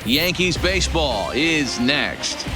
Yankees baseball is next.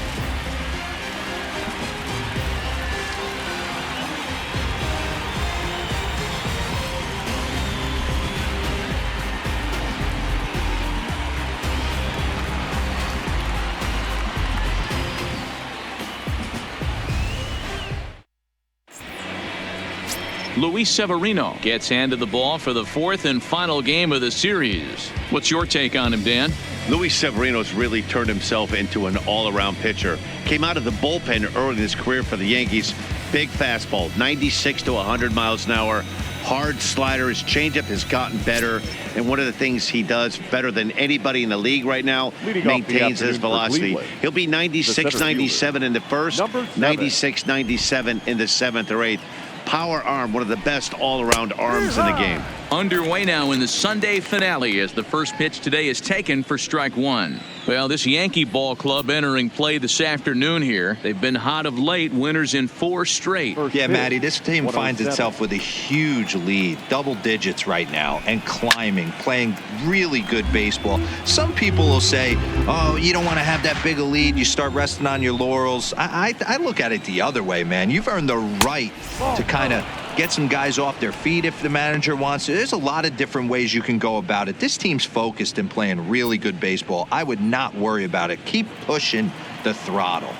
Luis Severino gets handed the ball for the fourth and final game of the series. What's your take on him, Dan? Luis Severino's really turned himself into an all-around pitcher. Came out of the bullpen early in his career for the Yankees. Big fastball, 96 to 100 miles an hour. Hard slider. His changeup has gotten better. And one of the things he does better than anybody in the league right now, maintains his velocity. He'll be 96, 97 in the first, 96, 97 in the seventh or eighth. Power arm, one of the best all-around arms in the game. Underway now in the Sunday finale as the first pitch today is taken for strike one. Well, this Yankee ball club entering play this afternoon here. They've been hot of late, winners in 4 straight. Yeah, Matty, this team finds itself with a huge lead, double digits right now, and climbing, playing really good baseball. Some people will say, oh, you don't want to have that big a lead, you start resting on your laurels. I look at it the other way, man. You've earned the right to kind of get some guys off their feet if the manager wants to. There's a lot of different ways you can go about it. This team's focused and playing really good baseball. I would not worry about it. Keep pushing the throttle.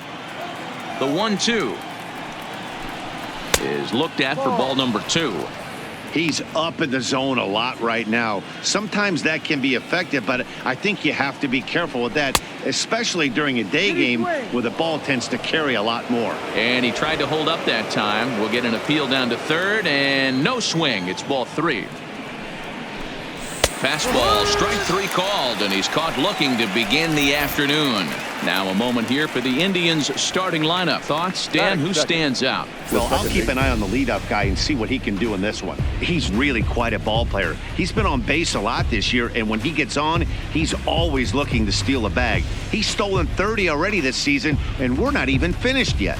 The 1-2 is looked at for ball number 2. He's up in the zone a lot right now. Sometimes that can be effective, but I think you have to be careful with that, especially during a day game where the ball tends to carry a lot more. And he tried to hold up that time. We'll get an appeal down to third, and no swing. It's ball 3. Fastball, strike 3 called, and he's caught looking to begin the afternoon. Now a moment here for the Indians starting lineup. Thoughts, Dan? Who stands out? Well, I'll keep an eye on the leadoff guy and see what he can do in this one. He's really quite a ball player. He's been on base a lot this year, and when he gets on, he's always looking to steal a bag. He's stolen 30 already this season, and we're not even finished yet.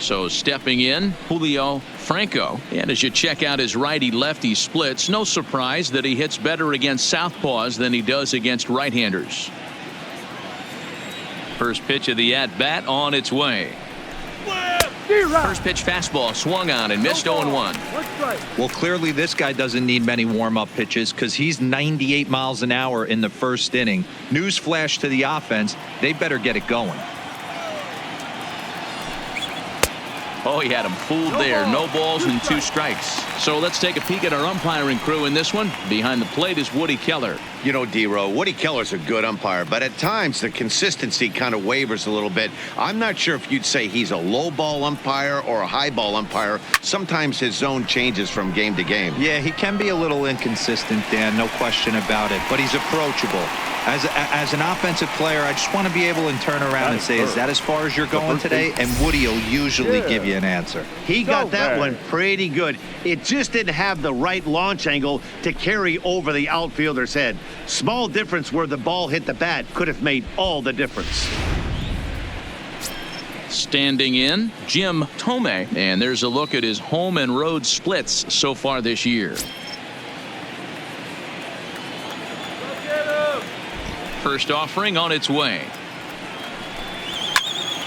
So stepping in, Julio Franco. And as you check out his righty-lefty splits, no surprise that he hits better against southpaws than he does against right-handers. First pitch of the at-bat on its way. First pitch fastball swung on and missed 0-1. Well, clearly this guy doesn't need many warm-up pitches because he's 98 miles an hour in the first inning. Newsflash to the offense, they better get it going. Oh, he had him fooled there. No balls and 2 strikes. So let's take a peek at our umpiring crew in this one. Behind the plate is Woody Keller. You know, D-Row, Woody Keller's a good umpire, but at times the consistency kind of wavers a little bit. I'm not sure if you'd say he's a low ball umpire or a high ball umpire. Sometimes his zone changes from game to game. Yeah, he can be a little inconsistent, Dan, no question about it, but he's approachable. As an offensive player, I just want to be able to turn around and say, is that as far as you're going today? And Woody will usually give you an answer. He got that one pretty good. It just didn't have the right launch angle to carry over the outfielder's head. Small difference where the ball hit the bat could have made all the difference. Standing in, Jim Thome. And there's a look at his home and road splits so far this year. First offering on its way.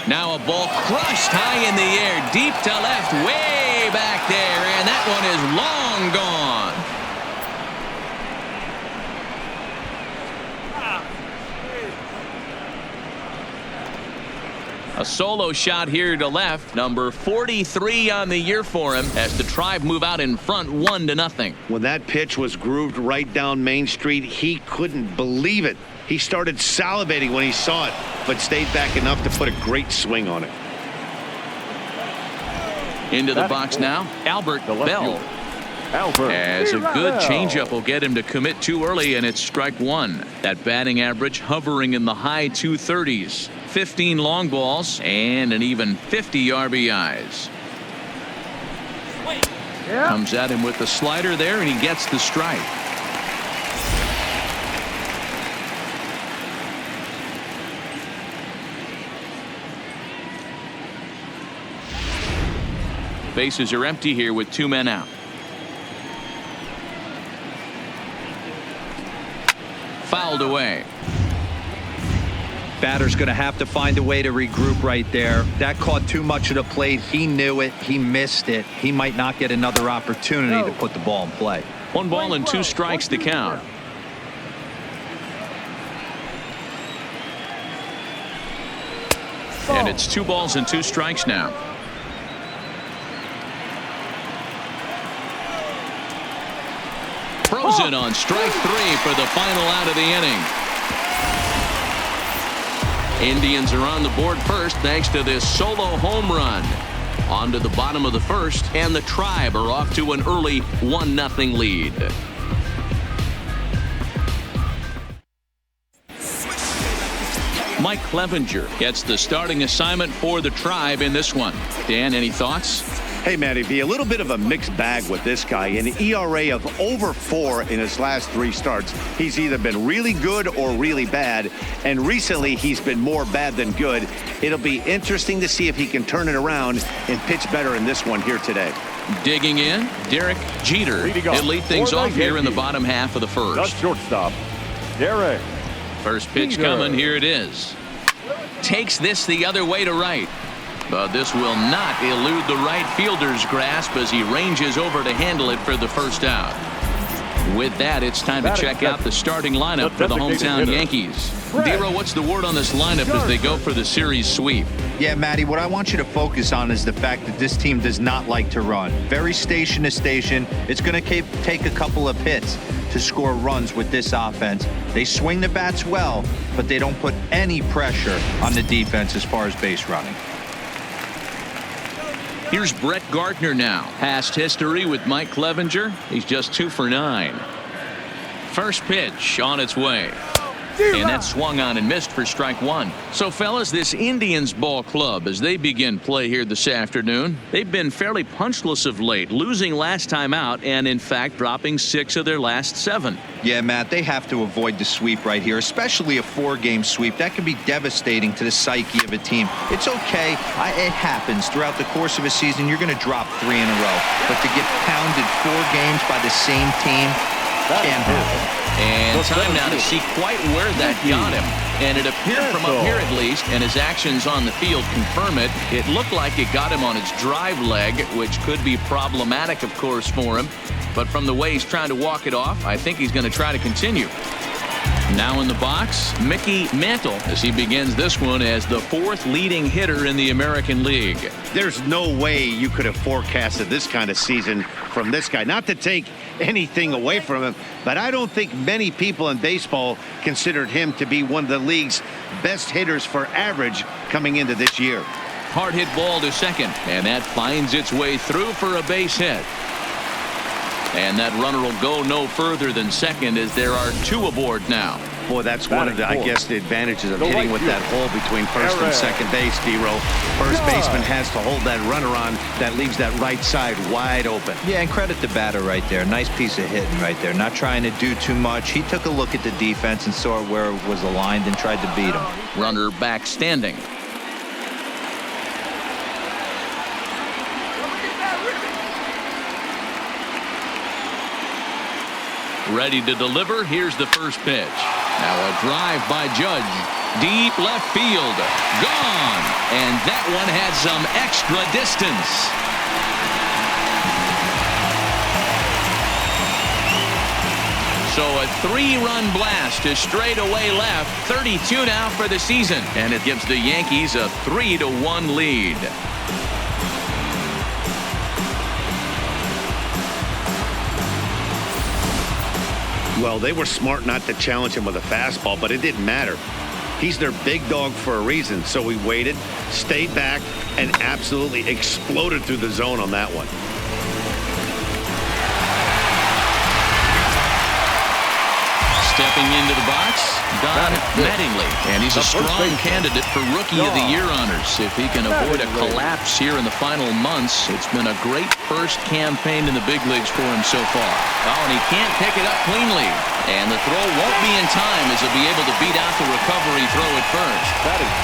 Now a ball crushed high in the air, deep to left, way back there, and that one is long gone. A solo shot here to left, number 43 on the year for him as the Tribe move out in front 1-0. When that pitch was grooved right down Main Street, he couldn't believe it. He started salivating when he saw it, but stayed back enough to put a great swing on it. Into the box now, Albert Bell. As a good changeup will get him to commit too early, and it's strike 1. That batting average hovering in the high 230s. 15 long balls and an even 50 RBIs. Comes at him with the slider there, and he gets the strike. Bases are empty here with 2 men out. fouled away. Batter's going to have to find a way to regroup right there. That caught too much of the plate. He knew it. He missed it. He might not get another opportunity to put the ball in play. 1 ball and 2 strikes to count. And it's 2 balls and 2 strikes now. Frozen on strike 3 for the final out of the inning. Indians are on the board first thanks to this solo home run. On to the bottom of the first, and the Tribe are off to an early 1-0 lead. Mike Clevenger gets the starting assignment for the Tribe in this one. Dan, any thoughts? Hey, Matty V, a little bit of a mixed bag with this guy. An ERA of over 4 in his last 3 starts. He's either been really good or really bad, and recently he's been more bad than good. It'll be interesting to see if he can turn it around and pitch better in this one here today. Digging in, Derek Jeter. He'll lead things off here in the bottom half of the first. Shortstop, Derek. First pitch coming, here it is. Takes this the other way to right. But this will not elude the right fielder's grasp as he ranges over to handle it for the first out. With that, it's time to check out the starting lineup for the hometown Yankees. Dero, what's the word on this lineup as they go for the series sweep? Yeah, Matty, what I want you to focus on is the fact that this team does not like to run. Very station to station. It's going to take a couple of hits to score runs with this offense. They swing the bats well, but they don't put any pressure on the defense as far as base running. Here's Brett Gardner now. Past history with Mike Clevenger. He's just 2 for 9. First pitch on its way. And that swung on and missed for strike 1. So, fellas, this Indians ball club, as they begin play here this afternoon, they've been fairly punchless of late, losing last time out and, in fact, dropping 6 of their last 7. Yeah, Matt, they have to avoid the sweep right here, especially a 4-game sweep. That can be devastating to the psyche of a team. It's okay. It happens. Throughout the course of a season, you're going to drop 3 in a row. But to get pounded 4 games by the same team can't happen. And time now to see quite where that got him. And it appeared from up here at least, and his actions on the field confirm it. It looked like it got him on his drive leg, which could be problematic, of course, for him. But from the way he's trying to walk it off, I think he's going to try to continue. Now in the box, Mickey Mantle as he begins this one as the 4th leading hitter in the American League. There's no way you could have forecasted this kind of season from this guy. Not to take anything away from him, but I don't think many people in baseball considered him to be one of the league's best hitters for average coming into this year. Hard hit ball to second, and that finds its way through for a base hit. And that runner will go no further than second as there are 2 aboard now. Boy, that's one of the, I guess, the advantages of hitting with that hole between first and second base, D-Row. First baseman has to hold that runner on. That leaves that right side wide open. Yeah, and credit the batter right there. Nice piece of hitting right there. Not trying to do too much. He took a look at the defense and saw where it was aligned and tried to beat him. Runner back standing. Ready to deliver. Here's the first pitch. Now a drive by Judge. Deep left field. Gone. And that one had some extra distance. So a 3-run blast to straightaway left. 32 now for the season. And it gives the Yankees a 3-1 lead. Well, they were smart not to challenge him with a fastball, but it didn't matter. He's their big dog for a reason. So he waited, stayed back, and absolutely exploded through the zone on that one. Stepping into the box, Don Mattingly. And he's a strong candidate for Rookie of the Year honors. If he can avoid a collapse here in the final months, it's been a great first campaign in the big leagues for him so far. Oh, and he can't pick it up cleanly. And the throw won't be in time as he'll be able to beat out the recovery throw at first.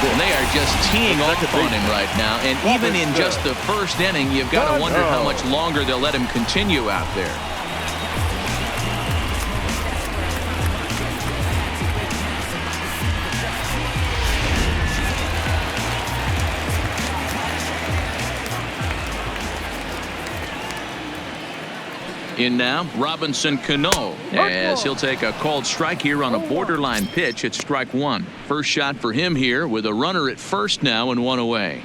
And they are just teeing off on him right now. And even in just the first inning, you've got to wonder how much longer they'll let him continue out there. In now, Robinson Cano, as he'll take a called strike here on a borderline pitch at strike one. First shot for him here with a runner at first now and one away.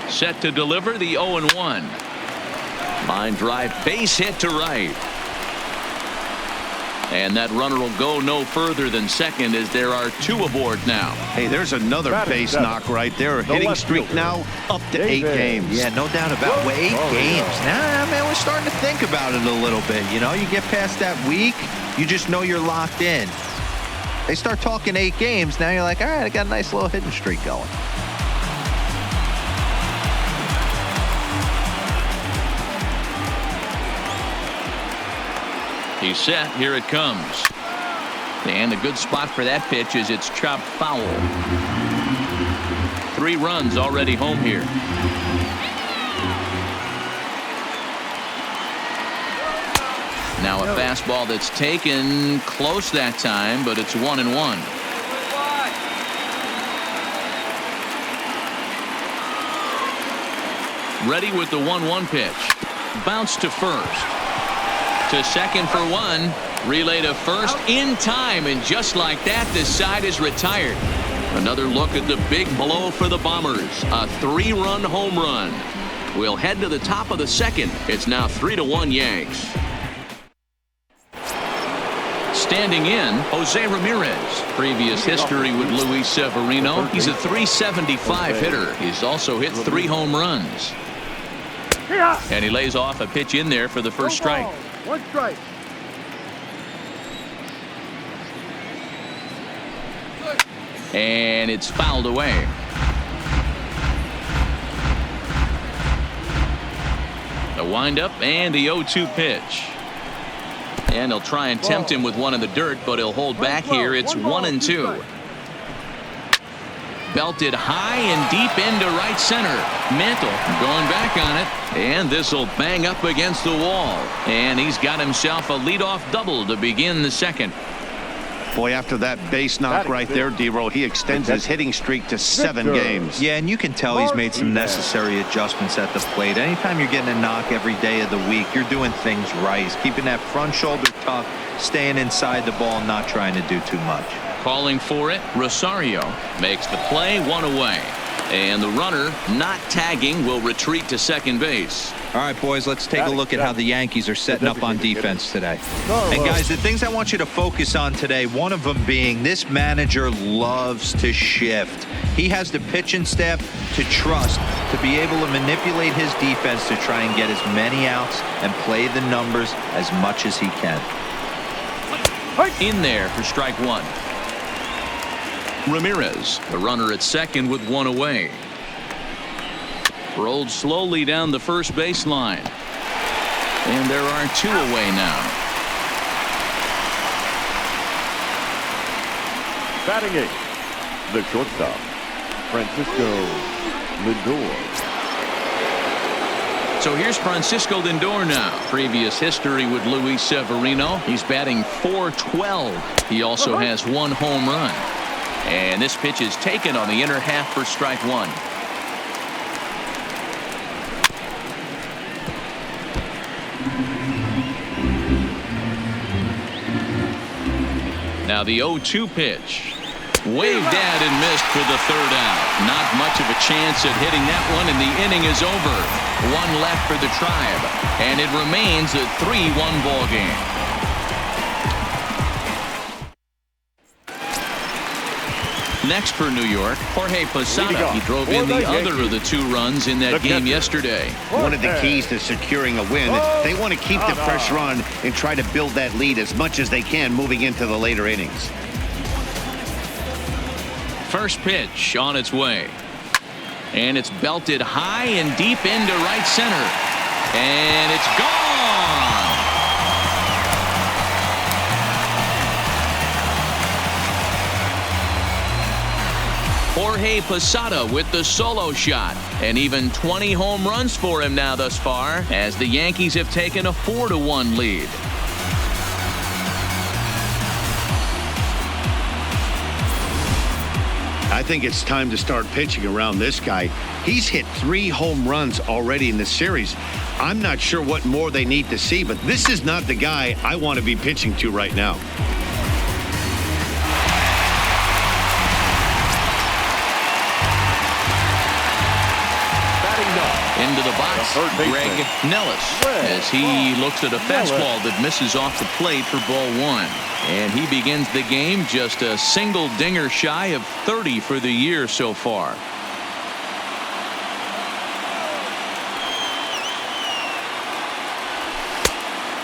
Set to deliver the 0-1. Line drive, base hit to right. And that runner will go no further than second as there are two aboard now. Hey, there's another base knock right there. Hitting streak now up to 8 games. Yeah, no doubt about it. 8 games. Nah, man, we're starting to think about it a little bit. You know, you get past that week, you just know you're locked in. They start talking 8 games, now you're like, all right, I got a nice little hitting streak going. He's set. Here it comes. And a good spot for that pitch is it's chopped foul. 3 runs already home here. Now a fastball that's taken close that time, but it's 1-1. Ready with the 1-1 pitch. Bounce to first. To second for 1. Relay to first in time, and just like that, the side is retired. Another look at the big blow for the Bombers. A 3-run home run. We'll head to the top of the second. It's now 3-1 Yanks. Standing in, Jose Ramirez. Previous history with Luis Severino. He's a .375 hitter. He's also hit 3 home runs. And he lays off a pitch in there for the first strike. 1 strike. And it's fouled away. The windup and the 0-2 pitch. And they'll try and tempt him with one in the dirt, but he'll hold back here. It's 1-2. Belted high and deep into right center. Mantle going back on it, and this will bang up against the wall. And he's got himself a leadoff double to begin the second. Boy, after that base knock right there, D-Roll, he extends his hitting streak to 7 games. Yeah, and you can tell he's made some necessary adjustments at the plate. Anytime you're getting a knock every day of the week, you're doing things right. He's keeping that front shoulder tucked, staying inside the ball, not trying to do too much. Calling for it, Rosario makes the play, 1 away. And the runner, not tagging, will retreat to second base. All right, boys, let's take a look at how the Yankees are setting up on defense today. And, guys, the things I want you to focus on today, one of them being this manager loves to shift. He has the pitching staff to trust to be able to manipulate his defense to try and get as many outs and play the numbers as much as he can. In there for strike 1. Ramirez, the runner at second with 1 away. Rolled slowly down the first baseline. And there are 2 away now. Batting 8, the shortstop, Francisco Lindor. So here's Francisco Lindor now. Previous history with Luis Severino. He's batting .412. He also has 1 home run. And this pitch is taken on the inner half for strike 1. Now the 0-2 pitch. Waved at and missed for the 3rd out. Not much of a chance at hitting that one, and the inning is over. 1 left for the Tribe, and it remains a 3-1 ball game. Next for New York, Jorge Posada. He drove in the other of the 2 runs in that game yesterday. One of the keys to securing a win, they want to keep the fresh run and try to build that lead as much as they can moving into the later innings. First pitch on its way. And it's belted high and deep into right center. And it's gone. Jorge Posada with the solo shot. And even 20 home runs for him now thus far, as the Yankees have taken a 4-1 lead. I think it's time to start pitching around this guy. He's hit 3 home runs already in this series. I'm not sure what more they need to see, but this is not the guy I want to be pitching to right now. Into the box, Greg Nellis, as he looks at a fastball that misses off the plate for ball 1. And he begins the game just a single dinger shy of 30 for the year so far.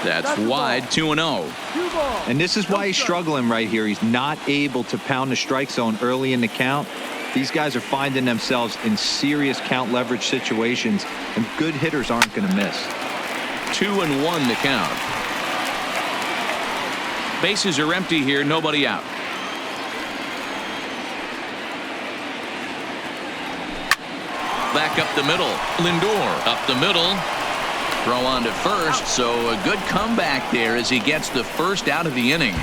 That's wide, 2-0. And this is why he's struggling right here. He's not able to pound the strike zone early in the count. These guys are finding themselves in serious count leverage situations, and good hitters aren't going to miss. 2-1 the count. Bases are empty here, nobody out. Back up the middle. Lindor up the middle. Throw on to first, so a good comeback there as he gets the first out of the inning.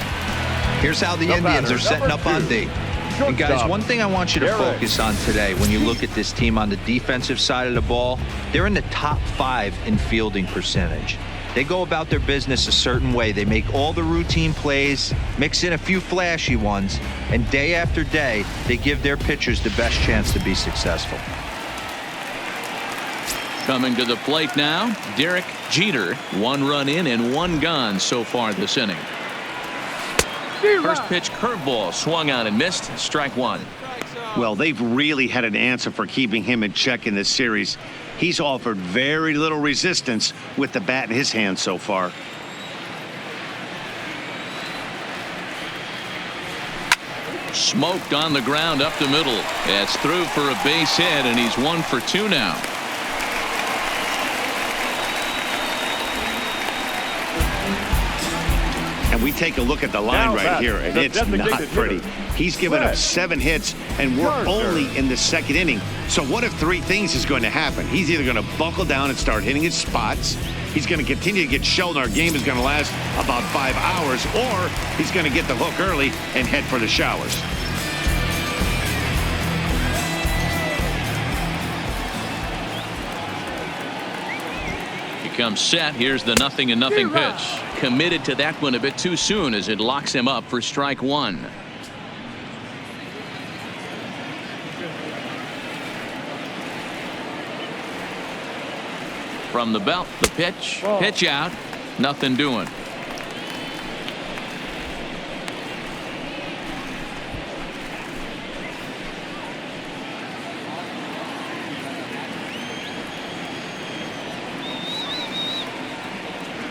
Here's how the Indians are setting up on D. And guys, one thing I want you to focus on today when you look at this team on the defensive side of the ball, they're in the top 5 in fielding percentage. They go about their business a certain way. They make all the routine plays, mix in a few flashy ones, and day after day, they give their pitchers the best chance to be successful. Coming to the plate now, Derek Jeter. 1 run in and 1 gone so far this inning. First pitch curveball swung on and missed. Strike 1. Well, they've really had an answer for keeping him in check in this series. He's offered very little resistance with the bat in his hand so far. Smoked on the ground up the middle. It's through for a base hit, and he's 1 for 2 now. And we take a look at the line right here, and it's not pretty. He's given up 7 hits, and we're only in the 2nd inning. So what if 3 things is going to happen? He's either going to buckle down and start hitting his spots, he's going to continue to get shelled, and our game is going to last about 5 hours, or he's going to get the hook early and head for the showers. Comes set. Here's the 0-0 pitch. Committed to that one a bit too soon as it locks him up for strike 1. From the belt, the pitch. Pitch out. Nothing doing.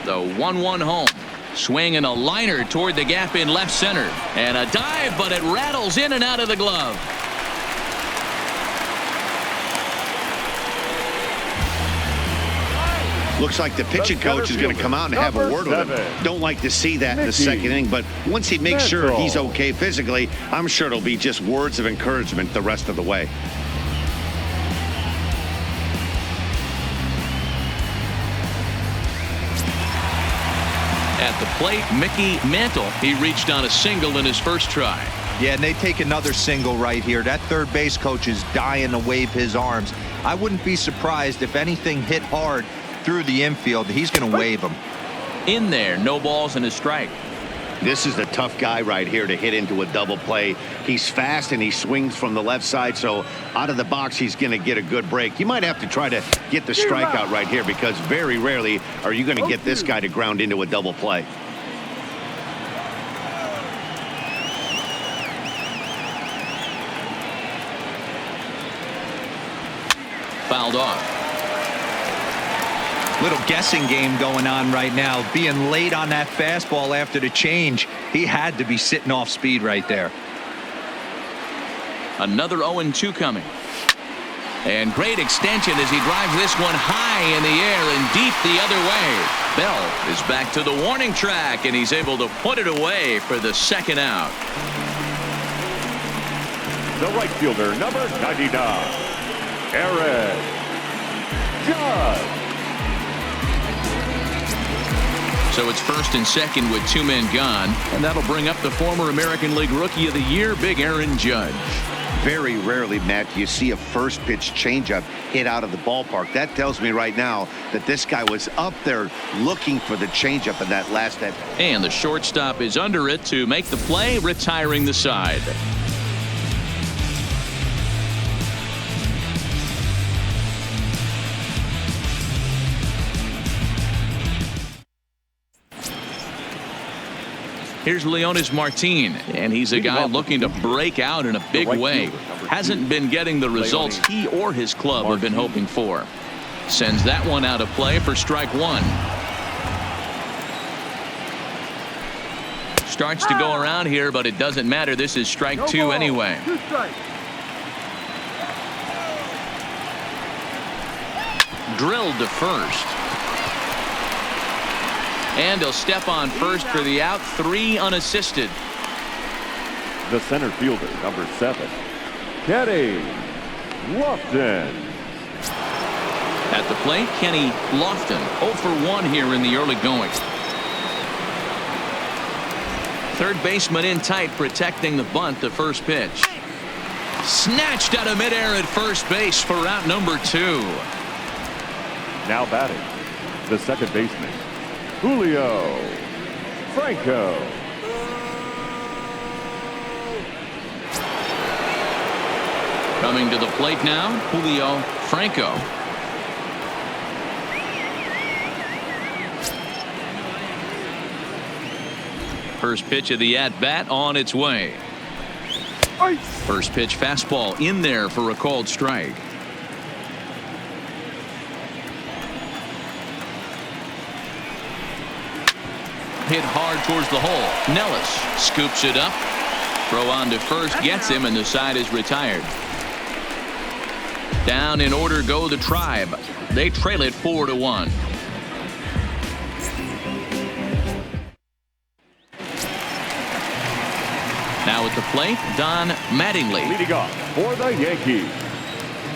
The 1-1 home. Swing and a liner toward the gap in left center. And a dive, but it rattles in and out of the glove. Looks like the pitching coach is going to come out and have a word with him. Don't like to see that in the 2nd inning, but once he makes sure he's okay physically, I'm sure it'll be just words of encouragement the rest of the way. At the plate, Mickey Mantle. He reached on a single in his first try. Yeah, and they take another single right here. That third base coach is dying to wave his arms. I wouldn't be surprised if anything hit hard through the infield. He's going to wave them. In there, no balls and a strike. This is the tough guy right here to hit into a double play. He's fast and he swings from the left side, so out of the box he's going to get a good break. You might have to try to get the strikeout right here, because very rarely are you going to get this guy to ground into a double play. Fouled off. Little guessing game going on right now. Being late on that fastball after the change. He had to be sitting off speed right there. Another 0-2 coming. And great extension as he drives this one high in the air and deep the other way. Bell is back to the warning track, and he's able to put it away for the 2nd out. The right fielder, number 99, Aaron Judge. So it's 1st and 2nd with 2 men gone, and that'll bring up the former American League Rookie of the Year, Big Aaron Judge. Very rarely, Matt, do you see a first pitch changeup hit out of the ballpark. That tells me right now that this guy was up there looking for the changeup in that last at bat. And the shortstop is under it to make the play, retiring the side. Here's Leonis Martin, and he's a guy looking to break out in a big way. Hasn't been getting the results he or his club have been hoping for. Sends that one out of play for strike one. Starts to go around here, but it doesn't matter. This is strike two anyway. Drilled to first. And he'll step on first for the out. 3 unassisted. The center fielder, number 7, Kenny Lofton. At the plate, Kenny Lofton, 0 for 1 here in the early going. Third baseman in tight, protecting the bunt. The first pitch. Snatched out of midair at first base for out number 2. Now batting, the second baseman, Julio Franco. Coming to the plate now, Julio Franco. First pitch of the at-bat on its way. First pitch fastball in there for a called strike. Hit hard towards the hole. Nellis scoops it up. Throw on to first, gets him, and the side is retired. Down in order go the Tribe. They trail it 4-1. Now at the plate, Don Mattingly. Leading off for the Yankees,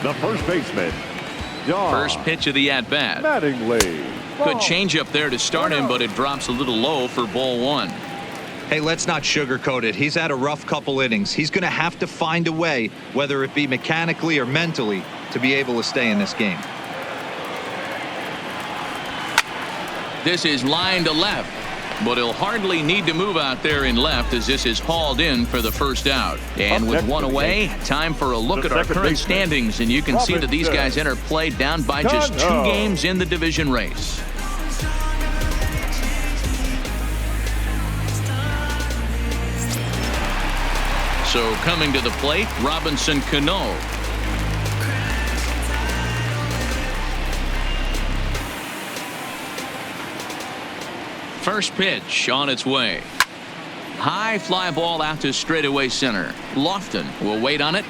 the first baseman, Don First pitch of the at-bat. Mattingly. Good changeup there to start him, but it drops a little low for ball 1. Hey, let's not sugarcoat it. He's had a rough couple innings. He's going to have to find a way, whether it be mechanically or mentally, to be able to stay in this game. This is line to left, but he'll hardly need to move out there in left as this is hauled in for the first out. And with one away, time for a look at our current standings, and you can see that these guys enter play down by just 2 games in the division race. So coming to the plate, Robinson Cano. First pitch on its way. High fly ball out to straightaway center. Lofton will wait on it,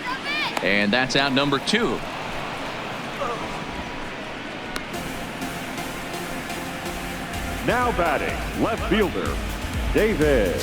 and that's out number 2. Now batting, left fielder, David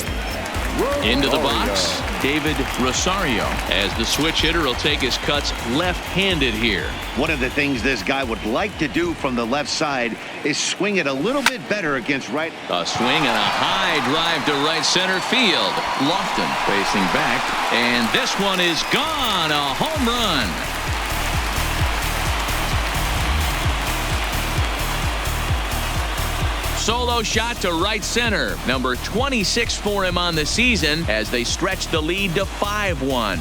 Into the Rosario. box, David Rosario, as the switch hitter will take his cuts left-handed here. One of the things this guy would like to do from the left side is swing it a little bit better against right. A swing and a high drive to right center field. Lofton facing back, and this one is gone. A home run. Solo shot to right center. Number 26 for him on the season as they stretch the lead to 5-1.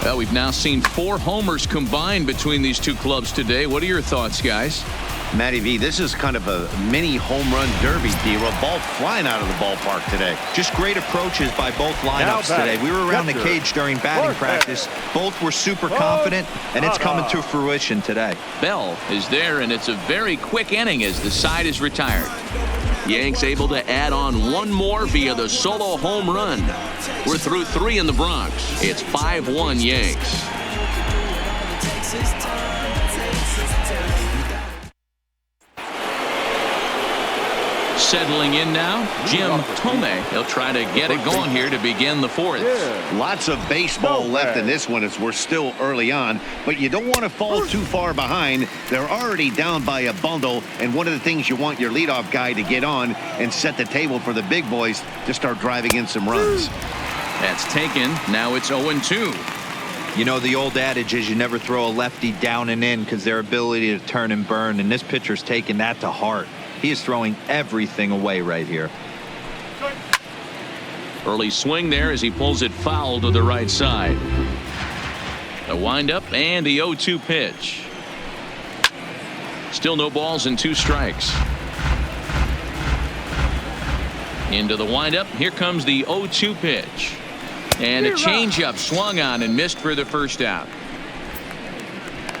Well, we've now seen 4 homers combined between these two clubs today. What are your thoughts, guys? Matty V, this is kind of a mini home run derby, D-Roll. Ball flying out of the ballpark today. Just great approaches by both lineups today. We were around the cage during batting practice. Both were super confident, and it's coming to fruition today. Bell is there, and it's a very quick inning as the side is retired. Yanks able to add on 1 more via the solo home run. We're through 3 in the Bronx. It's 5-1 Yanks. Settling in now, Jim Thome. He'll try to get it going here to begin the fourth. Lots of baseball left in this one as we're still early on, but you don't want to fall too far behind. They're already down by a bundle, and one of the things you want your leadoff guy to get on and set the table for the big boys to start driving in some runs. That's taken. Now it's 0-2. You know, the old adage is you never throw a lefty down and in because their ability to turn and burn, and this pitcher's taking that to heart. He is throwing everything away right here. Early swing there as he pulls it foul to the right side. A windup and the 0-2 pitch. Still no balls and 2 strikes. Into the windup. Here comes the 0-2 pitch. And a changeup swung on and missed for the first out.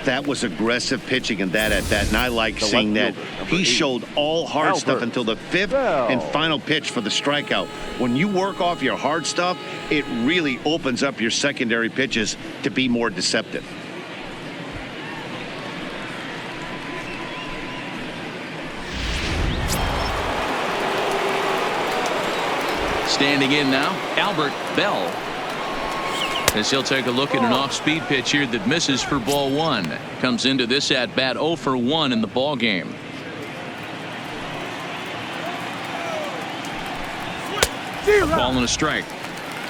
That was aggressive pitching in that at bat, and I like seeing that. He showed all hard stuff until the 5th and final pitch for the strikeout. When you work off your hard stuff, it really opens up your secondary pitches to be more deceptive. Standing in now, Albert Bell. As he'll take a look at an off-speed pitch here that misses for ball 1. Comes into this at bat 0 for 1 in the ball game. A ball and a strike.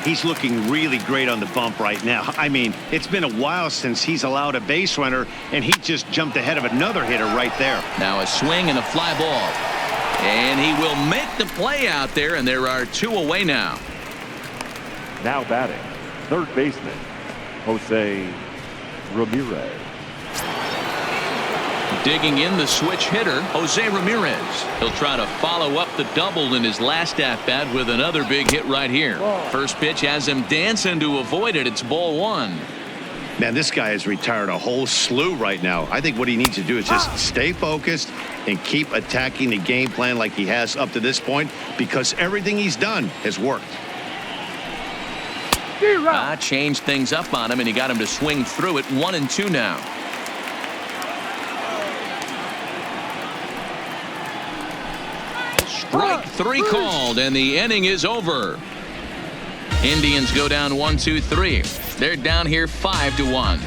He's looking really great on the bump right now. I mean, it's been a while since he's allowed a base runner, and he just jumped ahead of another hitter right there. Now a swing and a fly ball. And he will make the play out there, and there are 2 away now. Now batting, third baseman, Jose Ramirez. Digging in the switch hitter, Jose Ramirez. He'll try to follow up the double in his last at-bat with another big hit right here. First pitch has him dancing to avoid it. It's ball 1. Man, this guy has retired a whole slew right now. I think what he needs to do is just stay focused and keep attacking the game plan like he has up to this point, because everything he's done has worked. Changed things up on him, and he got him to swing through it. 1-2 now. Strike 3 called, and the inning is over. Indians go down 1-2-3. They're down here 5-1.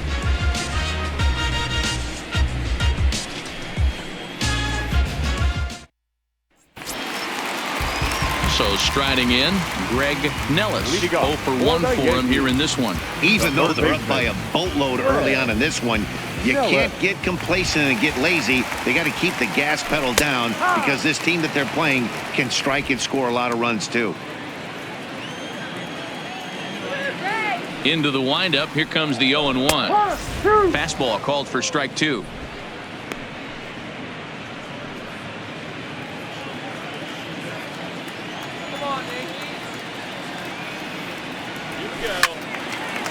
So striding in, Greg Nellis. 0 for 1 for him here in this one. Even though they're up by a boatload early on in this one, you can't get complacent and get lazy. They got to keep the gas pedal down, because this team that they're playing can strike and score a lot of runs too. Into the windup. Here comes the 0-1. Fastball called for strike 2.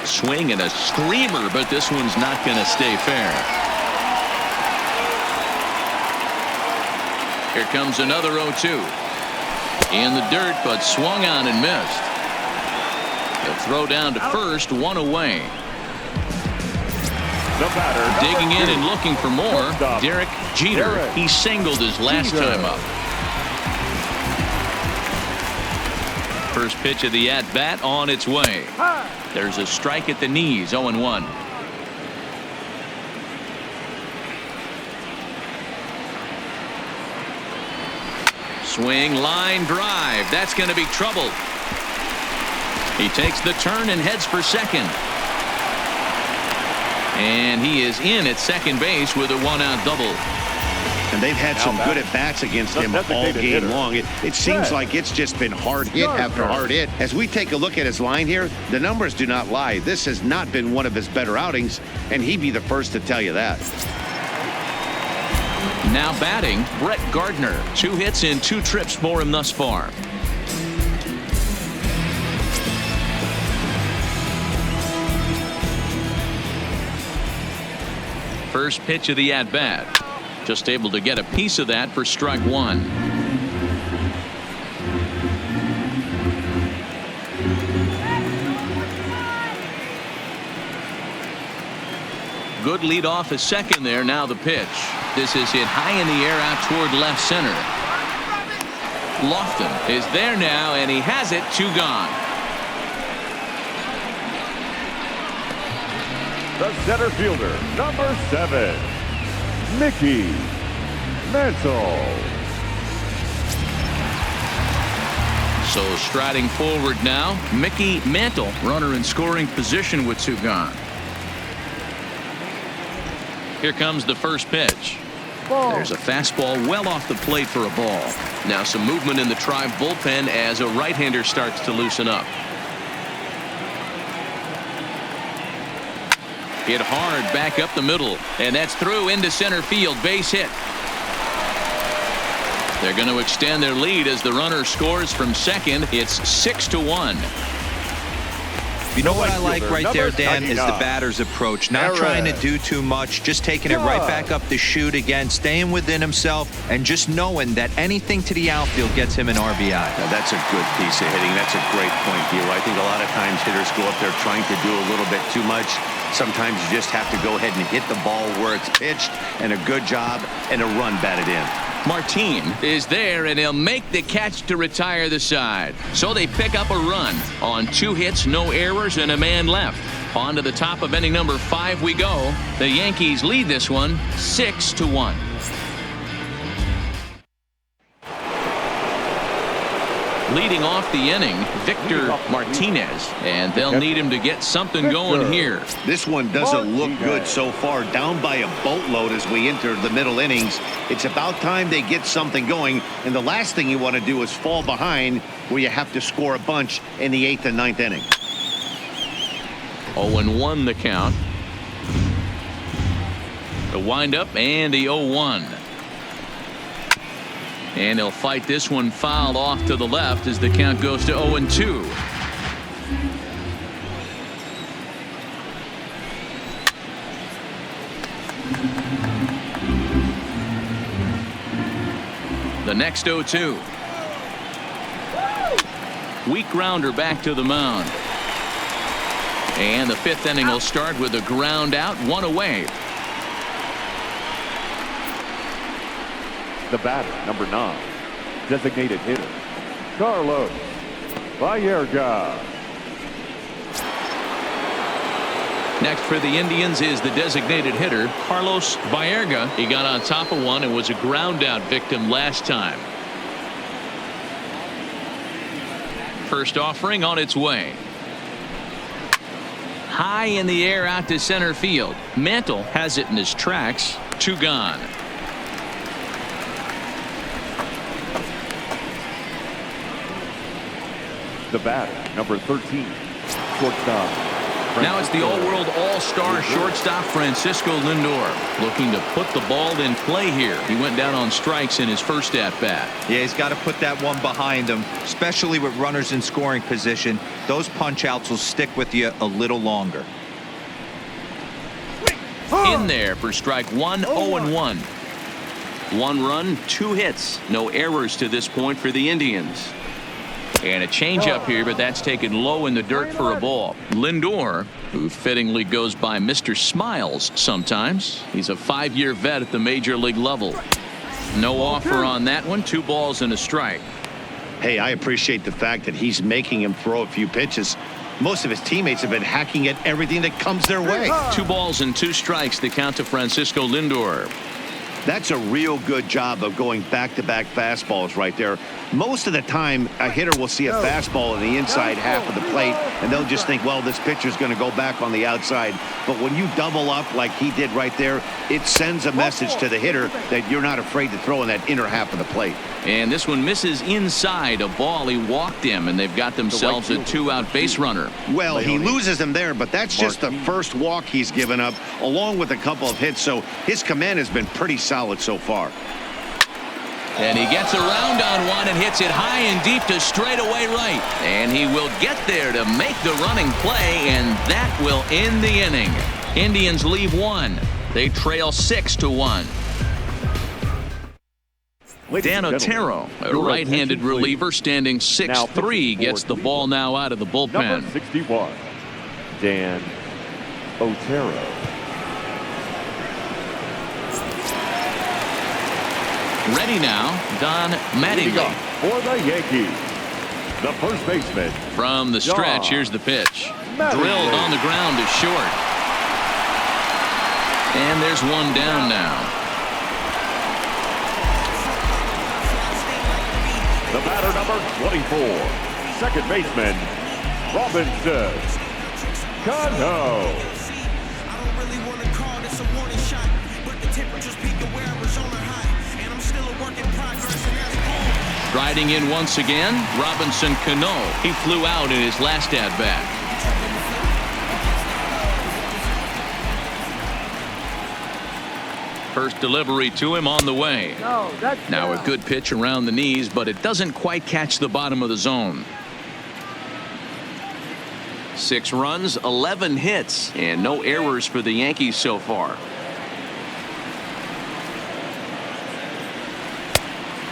Swing and a screamer, but this one's not going to stay fair. Here comes another 0-2. In the dirt, but swung on and missed. The throw down to first, 1 away. Digging in and looking for more, Derek Jeter. He singled his last time up. First pitch of the at-bat on its way. There's a strike at the knees, 0-1. Swing, line drive. That's going to be trouble. He takes the turn and heads for second. And he is in at second base with a 1-out double. And they've had some good at-bats against him all game long. It seems like it's just been hard hit after hard hit. As we take a look at his line here, the numbers do not lie. This has not been one of his better outings, and he'd be the first to tell you that. Now batting, Brett Gardner. 2 hits in 2 trips for him thus far. First pitch of the at-bat. Just able to get a piece of that for strike 1. Good lead off a second there. Now the pitch. This is hit high in the air out toward left center. Lofton is there now, and he has it. 2 gone. The center fielder, number 7, Mickey Mantle. So striding forward now, Mickey Mantle, runner in scoring position with 2 gone. Here comes the first pitch. There's a fastball well off the plate for a ball. Now some movement in the Tribe bullpen as a right-hander starts to loosen up. Hit hard back up the middle, and that's through into center field. Base hit. They're going to extend their lead as the runner scores from second. It's 6-1. You know what I like right there, Dan, is the batter's approach. Not trying to do too much, just taking it right back up the chute again, staying within himself, and just knowing that anything to the outfield gets him an RBI. Now, that's a good piece of hitting. That's a great point, Hero. I think a lot of times hitters go up there trying to do a little bit too much. Sometimes you just have to go ahead and hit the ball where it's pitched, and a good job, and a run batted in. Martin is there, and he'll make the catch to retire the side. So they pick up a run on 2 hits, no errors, and a man left. On to the top of inning number 5 we go. The Yankees lead this one 6-1. Leading off the inning, Victor Martinez, and they'll need him to get something going here. This one doesn't look good so far, down by a boatload as we enter the middle innings. It's about time they get something going, and the last thing you want to do is fall behind where you have to score a bunch in the 8th and 9th inning. 0-1 the count. The windup and the 0-1. And he'll fight this one fouled off to the left as the count goes to 0-2. The next 0-2. Weak grounder back to the mound. And the 5th inning will start with a ground out, 1 away. The batter, number 9, designated hitter, Carlos Baerga. Next for the Indians is the designated hitter, Carlos Baerga. He got on top of one and was a ground out victim last time. First offering on its way. High in the air out to center field. Mantle has it in his tracks. 2 gone. The batter, number 13, shortstop. Now it's the all-world all-star shortstop Francisco Lindor looking to put the ball in play here. He went down on strikes in his first at-bat. Yeah, he's got to put that one behind him, especially with runners in scoring position. Those punch-outs will stick with you a little longer. In there for strike 1, 0-1. 1 run, 2 hits. No errors to this point for the Indians. And a changeup here, but that's taken low in the dirt for a ball. Lindor, who fittingly goes by Mr. Smiles sometimes. He's a 5-year vet at the major league level. No offer on that one. 2 balls and a strike. Hey, I appreciate the fact that he's making him throw a few pitches. Most of his teammates have been hacking at everything that comes their way. 2 balls and 2 strikes the count to Francisco Lindor. That's a real good job of going back-to-back fastballs right there. Most of the time, a hitter will see a fastball in the inside half of the plate, and they'll just think, well, this pitcher's going to go back on the outside. But when you double up like he did right there, it sends a message to the hitter that you're not afraid to throw in that inner half of the plate. And this one misses inside a ball. He walked him, and they've got themselves a 2-out base runner. Well, he loses him there, but that's just the first walk he's given up, along with a couple of hits. So his command has been pretty solid so far. And he gets around on one and hits it high and deep to straightaway right. And he will get there to make the running play, and that will end the inning. Indians leave 1. They trail 6-1. Dan Otero, a right-handed reliever standing 6'3", gets the ball now out of the bullpen. Number 61, Dan Otero. Ready now, Don Mattingly. For the Yankees, the first baseman. From the stretch, here's the pitch. Drilled on the ground is short. And there's one down now. The batter, number 24, second baseman, Robinson Cano. Riding in once again, Robinson Cano. He flew out in his last at-bat. First delivery to him on the way. Now a good pitch around the knees, but it doesn't quite catch the bottom of the zone. 6 runs, 11 hits, and no errors for the Yankees so far.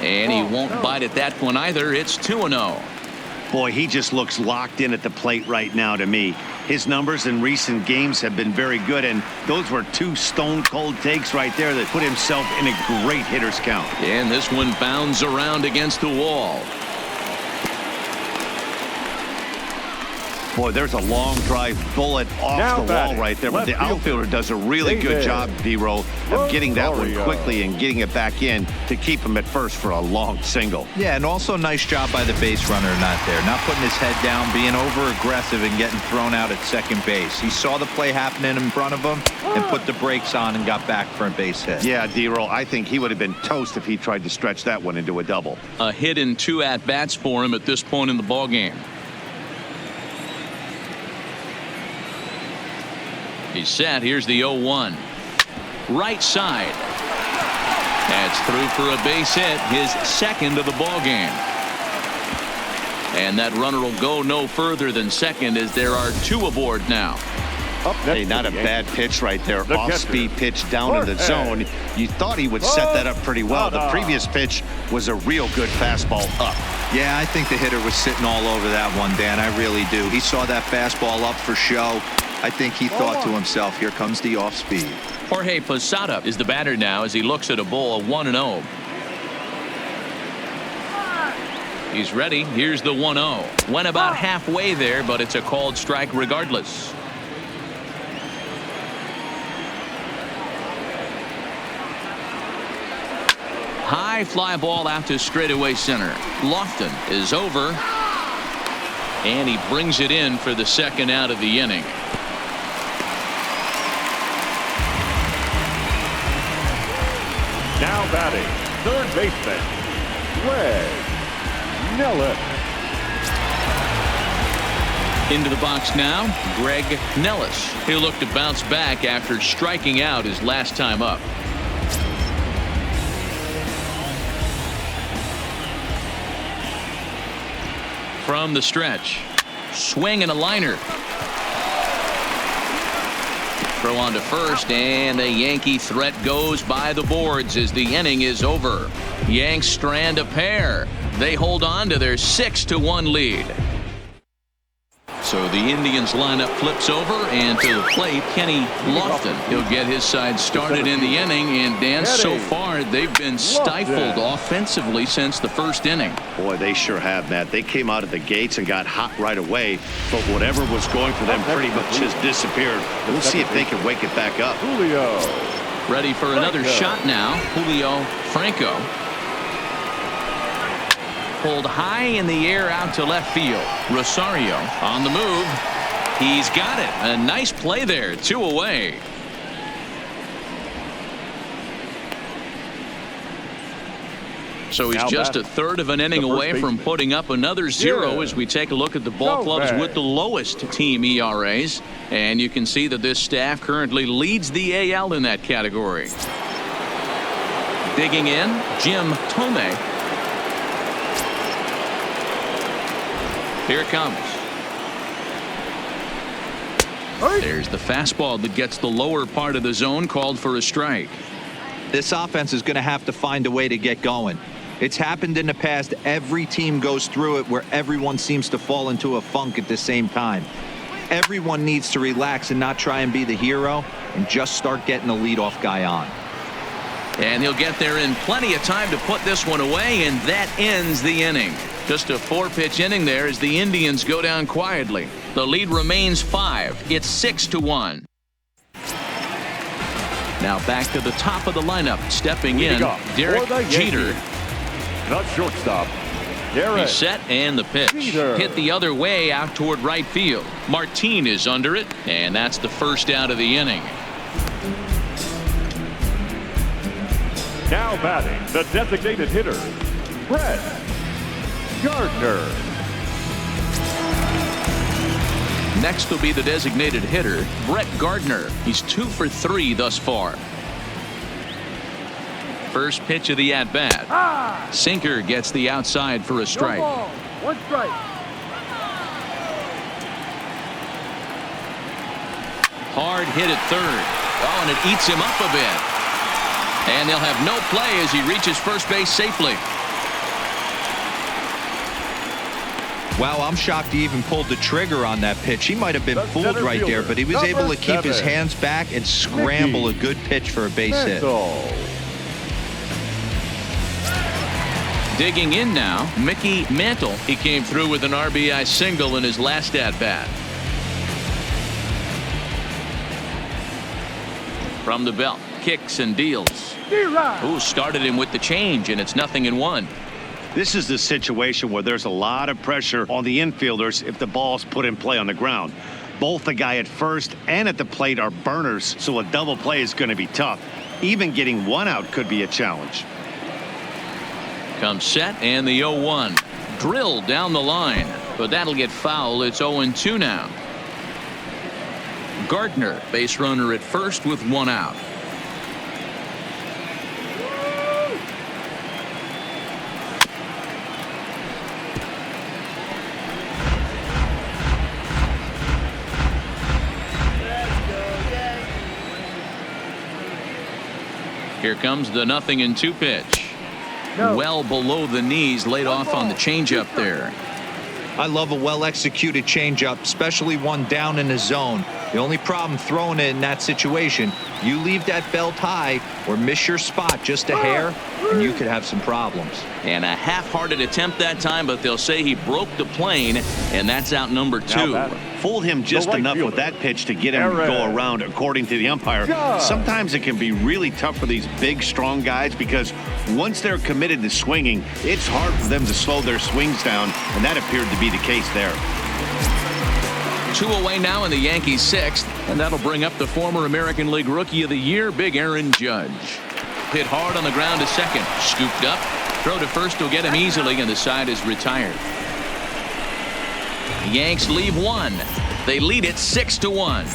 And he won't bite at that one either. It's 2-0. Boy, he just looks locked in at the plate right now to me. His numbers in recent games have been very good, and those were 2 stone-cold takes right there that put himself in a great hitter's count. And this one bounds around against the wall. Boy, there's a long drive bullet off the wall right there, but the outfielder does a really good job, D-Row, of getting that one quickly and getting it back in to keep him at first for a long single. Yeah, and also nice job by the base runner not putting his head down, being over-aggressive and getting thrown out at second base. He saw the play happening in front of him and put the brakes on and got back for a base hit. Yeah, D-Row, I think he would have been toast if he tried to stretch that one into a double. A hit in 2 at-bats for him at this point in the ballgame. He's set. Here's the 0-1. Right side. That's through for a base hit, his second of the ball game. And that runner will go no further than second as there are 2 aboard now. Hey, not a bad pitch right there. Off-speed pitch down in the zone. You thought he would set that up pretty well. The previous pitch was a real good fastball up. Yeah, I think the hitter was sitting all over that one, Dan. I really do. He saw that fastball up for show. I think he thought to himself, here comes the off-speed. Jorge Posada is the batter now as he looks at a ball of 1-0. He's ready. Here's the 1-0. Went about halfway there, but it's a called strike regardless. High fly ball out to straightaway center. Lofton is over. And he brings it in for the second out of the inning. Now batting, third baseman, Greg Nellis. Into the box now, Greg Nellis. He'll look to bounce back after striking out his last time up. From the stretch, swing and a liner. Throw on to first, and the Yankee threat goes by the boards as the inning is over. Yanks strand a pair. They hold on to their 6-1 lead. So the Indians lineup flips over, and to the plate, Kenny Lofton. He'll get his side started in the inning, and Dan, so far they've been stifled offensively since the first inning. Boy, they sure have, Matt. They came out of the gates and got hot right away, but whatever was going for them pretty much has disappeared. We'll see if they can wake it back up. Julio. Ready for another shot now. Julio Franco. Pulled high in the air out to left field. Rosario on the move. He's got it. A nice play there. 2 away. So he's just a third of an inning away from putting up another 0 as we take a look at the ball clubs with the lowest team ERAs. And you can see that this staff currently leads the AL in that category. Digging in, Jim Thome. Here it comes. There's the fastball that gets the lower part of the zone, called for a strike. This offense is going to have to find a way to get going. It's happened in the past. Every team goes through it where everyone seems to fall into a funk at the same time. Everyone needs to relax and not try and be the hero and just start getting the leadoff guy on. And he'll get there in plenty of time to put this one away, and that ends the inning. Just a 4-pitch inning there as the Indians go down quietly. The lead remains 5. It's 6-1. Now back to the top of the lineup. Stepping in, Derek Jeter. Not shortstop. He's set, and the pitch. Hit the other way out toward right field. Martin is under it, and that's the first out of the inning. Now batting, the designated hitter, Brett Gardner. Next will be the designated hitter, Brett Gardner. He's 2 for 3 thus far. First pitch of the at-bat. Sinker gets the outside for a strike. No ball. 1 strike. Hard hit at third. Oh, and it eats him up a bit. And they'll have no play as he reaches first base safely. Wow, I'm shocked he even pulled the trigger on that pitch. He might have been fooled right there, but he was able to keep his hands back and scramble a good pitch for a base hit. Digging in now, Mickey Mantle. He came through with an RBI single in his last at-bat. From the belt, kicks and deals. Who started him with the change, and it's 0-1. This is the situation where there's a lot of pressure on the infielders if the ball's put in play on the ground. Both the guy at first and at the plate are burners, so a double play is going to be tough. Even getting 1 out could be a challenge. Comes set, and the 0-1. Drilled down the line, but that'll get foul. It's 0-2 now. Gardner, base runner at first with 1 out. Here comes the 0-2 pitch. Well below the knees, laid off on the changeup there. I love a well-executed changeup, especially one down in the zone. The only problem throwing it in that situation, you leave that belt high or miss your spot just a hair, and you could have some problems. And a half-hearted attempt that time, but they'll say he broke the plane, and that's out number 2. Fooled him just enough with that pitch to get him to go around, according to the umpire. Sometimes it can be really tough for these big, strong guys because once they're committed to swinging, it's hard for them to slow their swings down, and that appeared to be the case there. 2 away now in the Yankees' 6th, and that'll bring up the former American League Rookie of the Year, Big Aaron Judge. Hit hard on the ground to second, scooped up, throw to first will get him easily, and the side is retired. The Yanks leave 1. They lead it 6-1.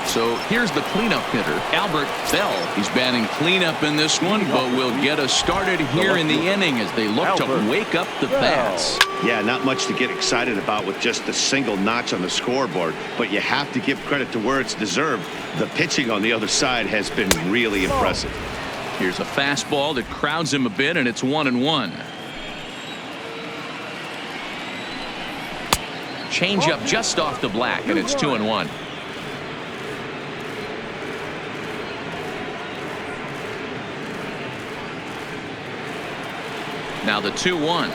So here's the cleanup hitter, Albert Bell. He's batting cleanup in this one, but will get us started here in the inning as they look to wake up the bats. Yeah, not much to get excited about with just a single notch on the scoreboard, but you have to give credit to where it's deserved. The pitching on the other side has been really impressive. Here's a fastball that crowds him a bit, and it's 1-1. Changeup just off the black, and it's 2-1. Now the 2-1.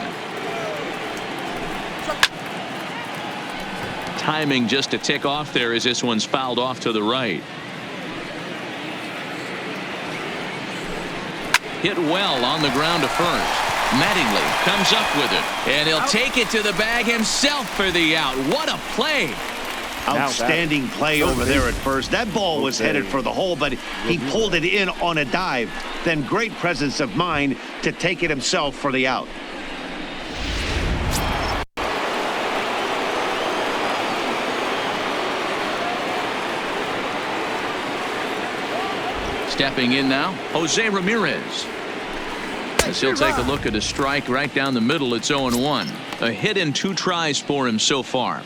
Timing just a tick off there as this one's fouled off to the right. Hit well on the ground to first. Mattingly comes up with it, and he'll take it to the bag himself for the out. What a play! Outstanding play over there at first. That ball was headed for the hole, but he pulled it in on a dive. Then great presence of mind to take it himself for the out. Stepping in now, Jose Ramirez. As he'll take a look at a strike right down the middle. It's 0-1. A hit in 2 tries for him so far.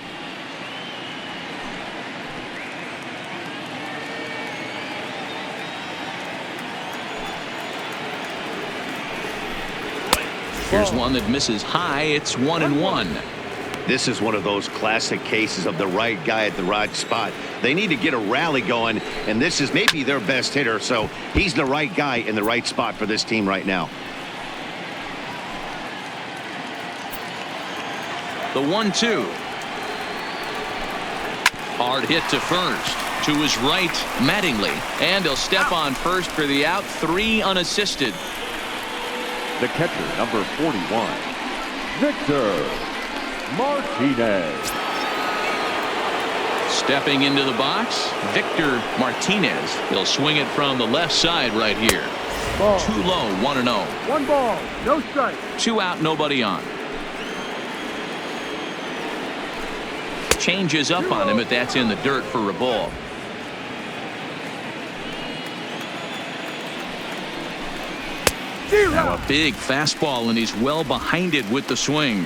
Here's one that misses high. It's 1-1. This is one of those classic cases of the right guy at the right spot. They need to get a rally going, and this is maybe their best hitter, so he's the right guy in the right spot for this team right now. The 1-2. Hard hit to first. To his right, Mattingly. And he'll step on first for the out. 3 unassisted. The catcher, number 41, Victor Martinez. Stepping into the box, Victor Martinez. He'll swing it from the left side right here. Ball. Too low, 1-0. 1 ball, no strike. 2 out, nobody on. Changes up on him, but that's in the dirt for a ball. Now a big fastball, and he's well behind it with the swing.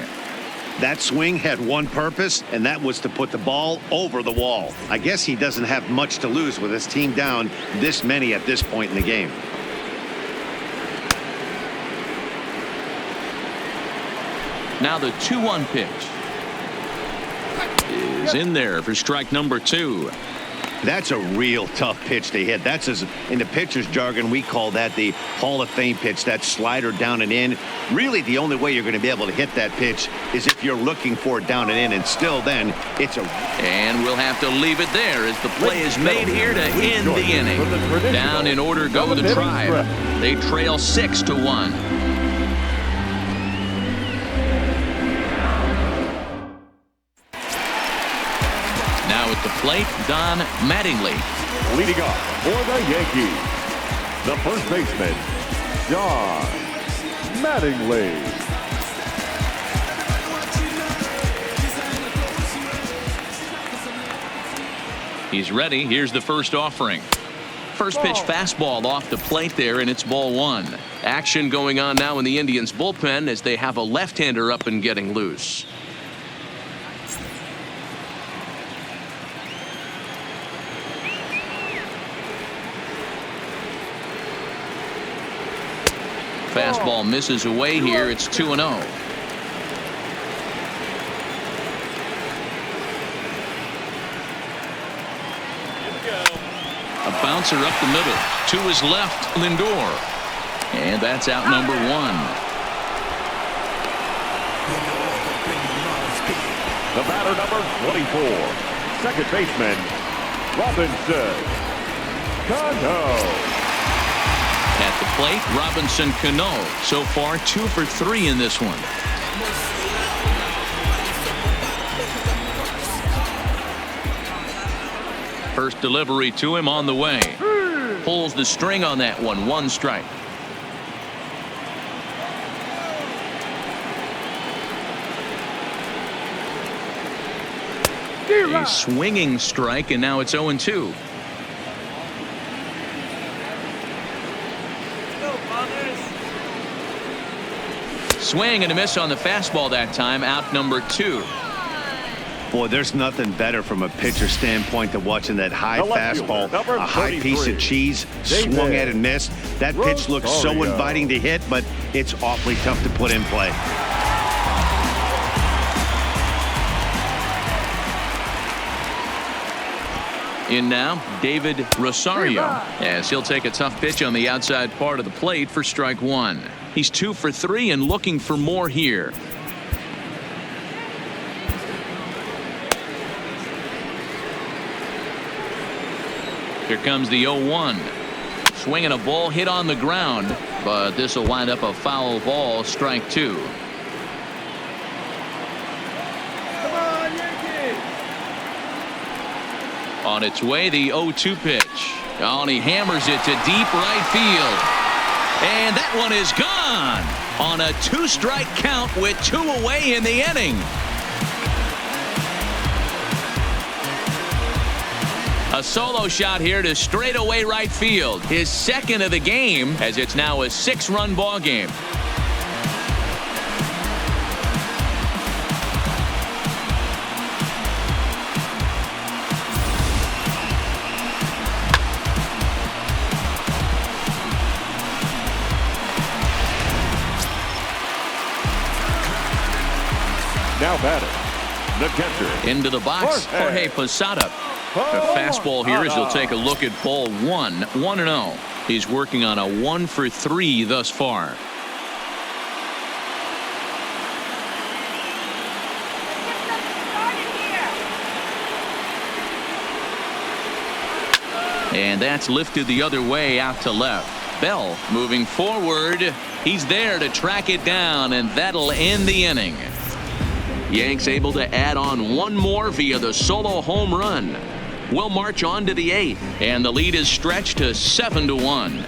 That swing had one purpose, and that was to put the ball over the wall. I guess he doesn't have much to lose with his team down this many at this point in the game. Now the 2-1 pitch is in there for strike number 2. That's a real tough pitch to hit. That's, as in the pitcher's jargon, we call that the Hall of Fame pitch, that slider down and in. Really, the only way you're going to be able to hit that pitch is if you're looking for it down and in, and still then it's a... And we'll have to leave it there as the play is made here to end the inning. Down in order go the Tribe. They trail 6-1. Now at the plate, Don Mattingly. Leading off for the Yankees, the first baseman, Don Mattingly. He's ready. Here's the first offering. First pitch fastball off the plate there, and it's ball 1. Action going on now in the Indians bullpen as they have a left-hander up and getting loose. Fastball misses away here. It's 2-0. A bouncer up the middle. To his left, Lindor. And that's out number 1. The batter, number 24, second baseman, Robinson Cano. At the plate, Robinson Cano. So far, 2 for 3 in this one. First delivery to him on the way. Pulls the string on that one. 1 strike. A swinging strike, and now it's 0-2. Swing and a miss on the fastball that time. Out number 2. Boy, there's nothing better from a pitcher standpoint than watching that high fastball, a high piece of cheese, swung at and missed. That pitch looks so inviting to hit, but it's awfully tough to put in play. In now, David Rosario, as he'll take a tough pitch on the outside part of the plate for strike 1. He's 2 for 3 and looking for more here. Here comes the 0-1. Swinging a ball hit on the ground, but this will wind up a foul ball. Strike 2. On its way, the 0-2 pitch. Oh, and he hammers it to deep right field. And that one is gone on a 2-strike count with 2 away in the inning. A solo shot here to straightaway right field. His second of the game, as it's now a 6-run ball game. batting, the catcher. Into the box, Jorge Posada. The fastball here as he'll take a look at ball 1, 1-0. He's working on a 1 for 3 thus far. And that's lifted the other way out to left. Bell moving forward. He's there to track it down, and that'll end the inning. Yanks able to add on one more via the solo home run. We'll march on to the 8th, and the lead is stretched to 7-1.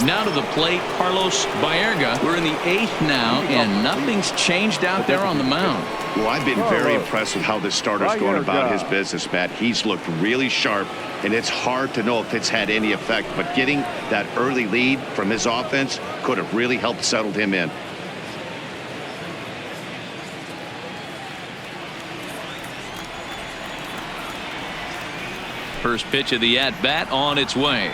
Now to the plate, Carlos Baerga. We're in the 8th now, and nothing's changed out there on the mound. Well, I've been very impressed with how this starter's going about his business, Matt. He's looked really sharp, and it's hard to know if it's had any effect. But getting that early lead from his offense could have really helped settle him in. First pitch of the at-bat on its way.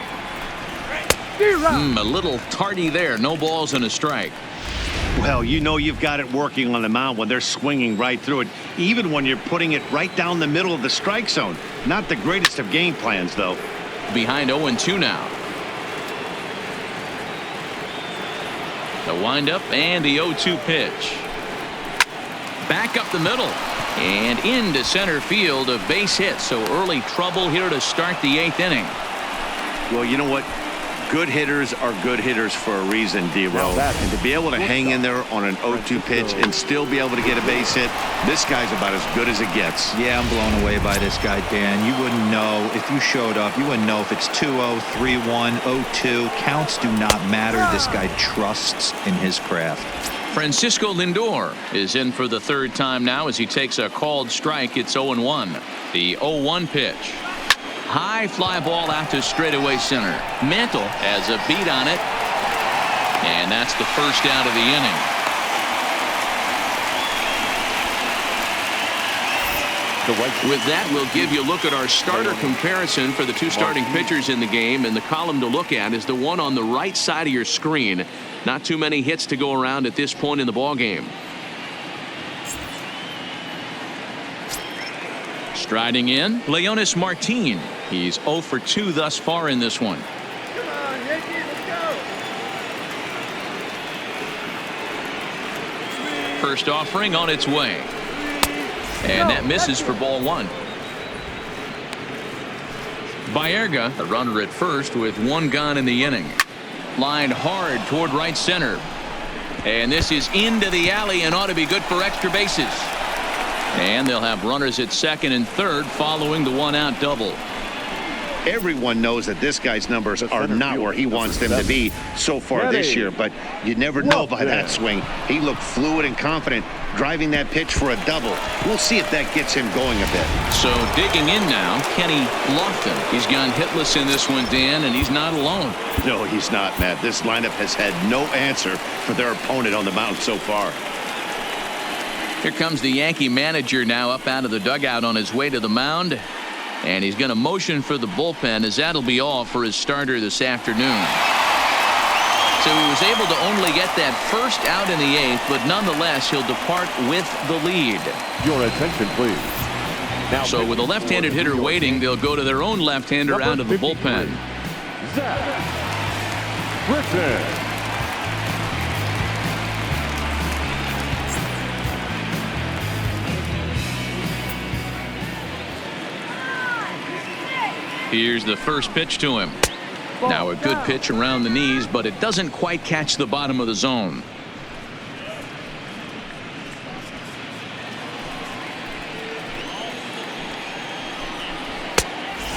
A little tardy there. No balls and a strike. Well, you know you've got it working on the mound when they're swinging right through it, even when you're putting it right down the middle of the strike zone. Not the greatest of game plans, though. Behind 0-2 now. The windup and the 0-2 pitch. Back up the middle. And into center field, a base hit. So early trouble here to start the 8th inning. Well, you know what? Good hitters are good hitters for a reason, D-Row. And to be able to hang in there on an 0-2 pitch and still be able to get a base hit, this guy's about as good as it gets. Yeah, I'm blown away by this guy, Dan. You wouldn't know if you showed up. You wouldn't know if it's 2-0, 3-1, 0-2. Counts do not matter. This guy trusts in his craft. Francisco Lindor is in for the 3rd time now as he takes a called strike. It's 0-1. The 0-1 pitch. High fly ball out to straightaway center. Mantle has a beat on it. And that's the first out of the inning. With that, we'll give you a look at our starter comparison for the 2 starting pitchers in the game. And the column to look at is the one on the right side of your screen. Not too many hits to go around at this point in the ball game. Striding in, Leonis Martin. He's 0 for 2 thus far in this one. Come on, Yankees, let's go. First offering on its way. And that misses for ball 1. Baerga, a runner at first with 1 gone in the inning. Lined hard toward right center. And this is into the alley and ought to be good for extra bases. And they'll have runners at 2nd and 3rd following the 1-out double. Everyone knows that this guy's numbers are not where he wants them to be so far this year, but you never know by that swing. He looked fluid and confident, driving that pitch for a double. We'll see if that gets him going a bit. So digging in now, Kenny Lofton. He's gone hitless in this one, Dan, and he's not alone. No, he's not, Matt. This lineup has had no answer for their opponent on the mound so far. Here comes the Yankee manager now up out of the dugout on his way to the mound. And he's going to motion for the bullpen, as that'll be all for his starter this afternoon. So he was able to only get that first out in the 8th, but nonetheless he'll depart with the lead. Your attention, please. Now, so with a left-handed hitter waiting, they'll go to their own left-hander out of the bullpen. Zach Britton. Here's the first pitch to him. Now a good pitch around the knees, but it doesn't quite catch the bottom of the zone.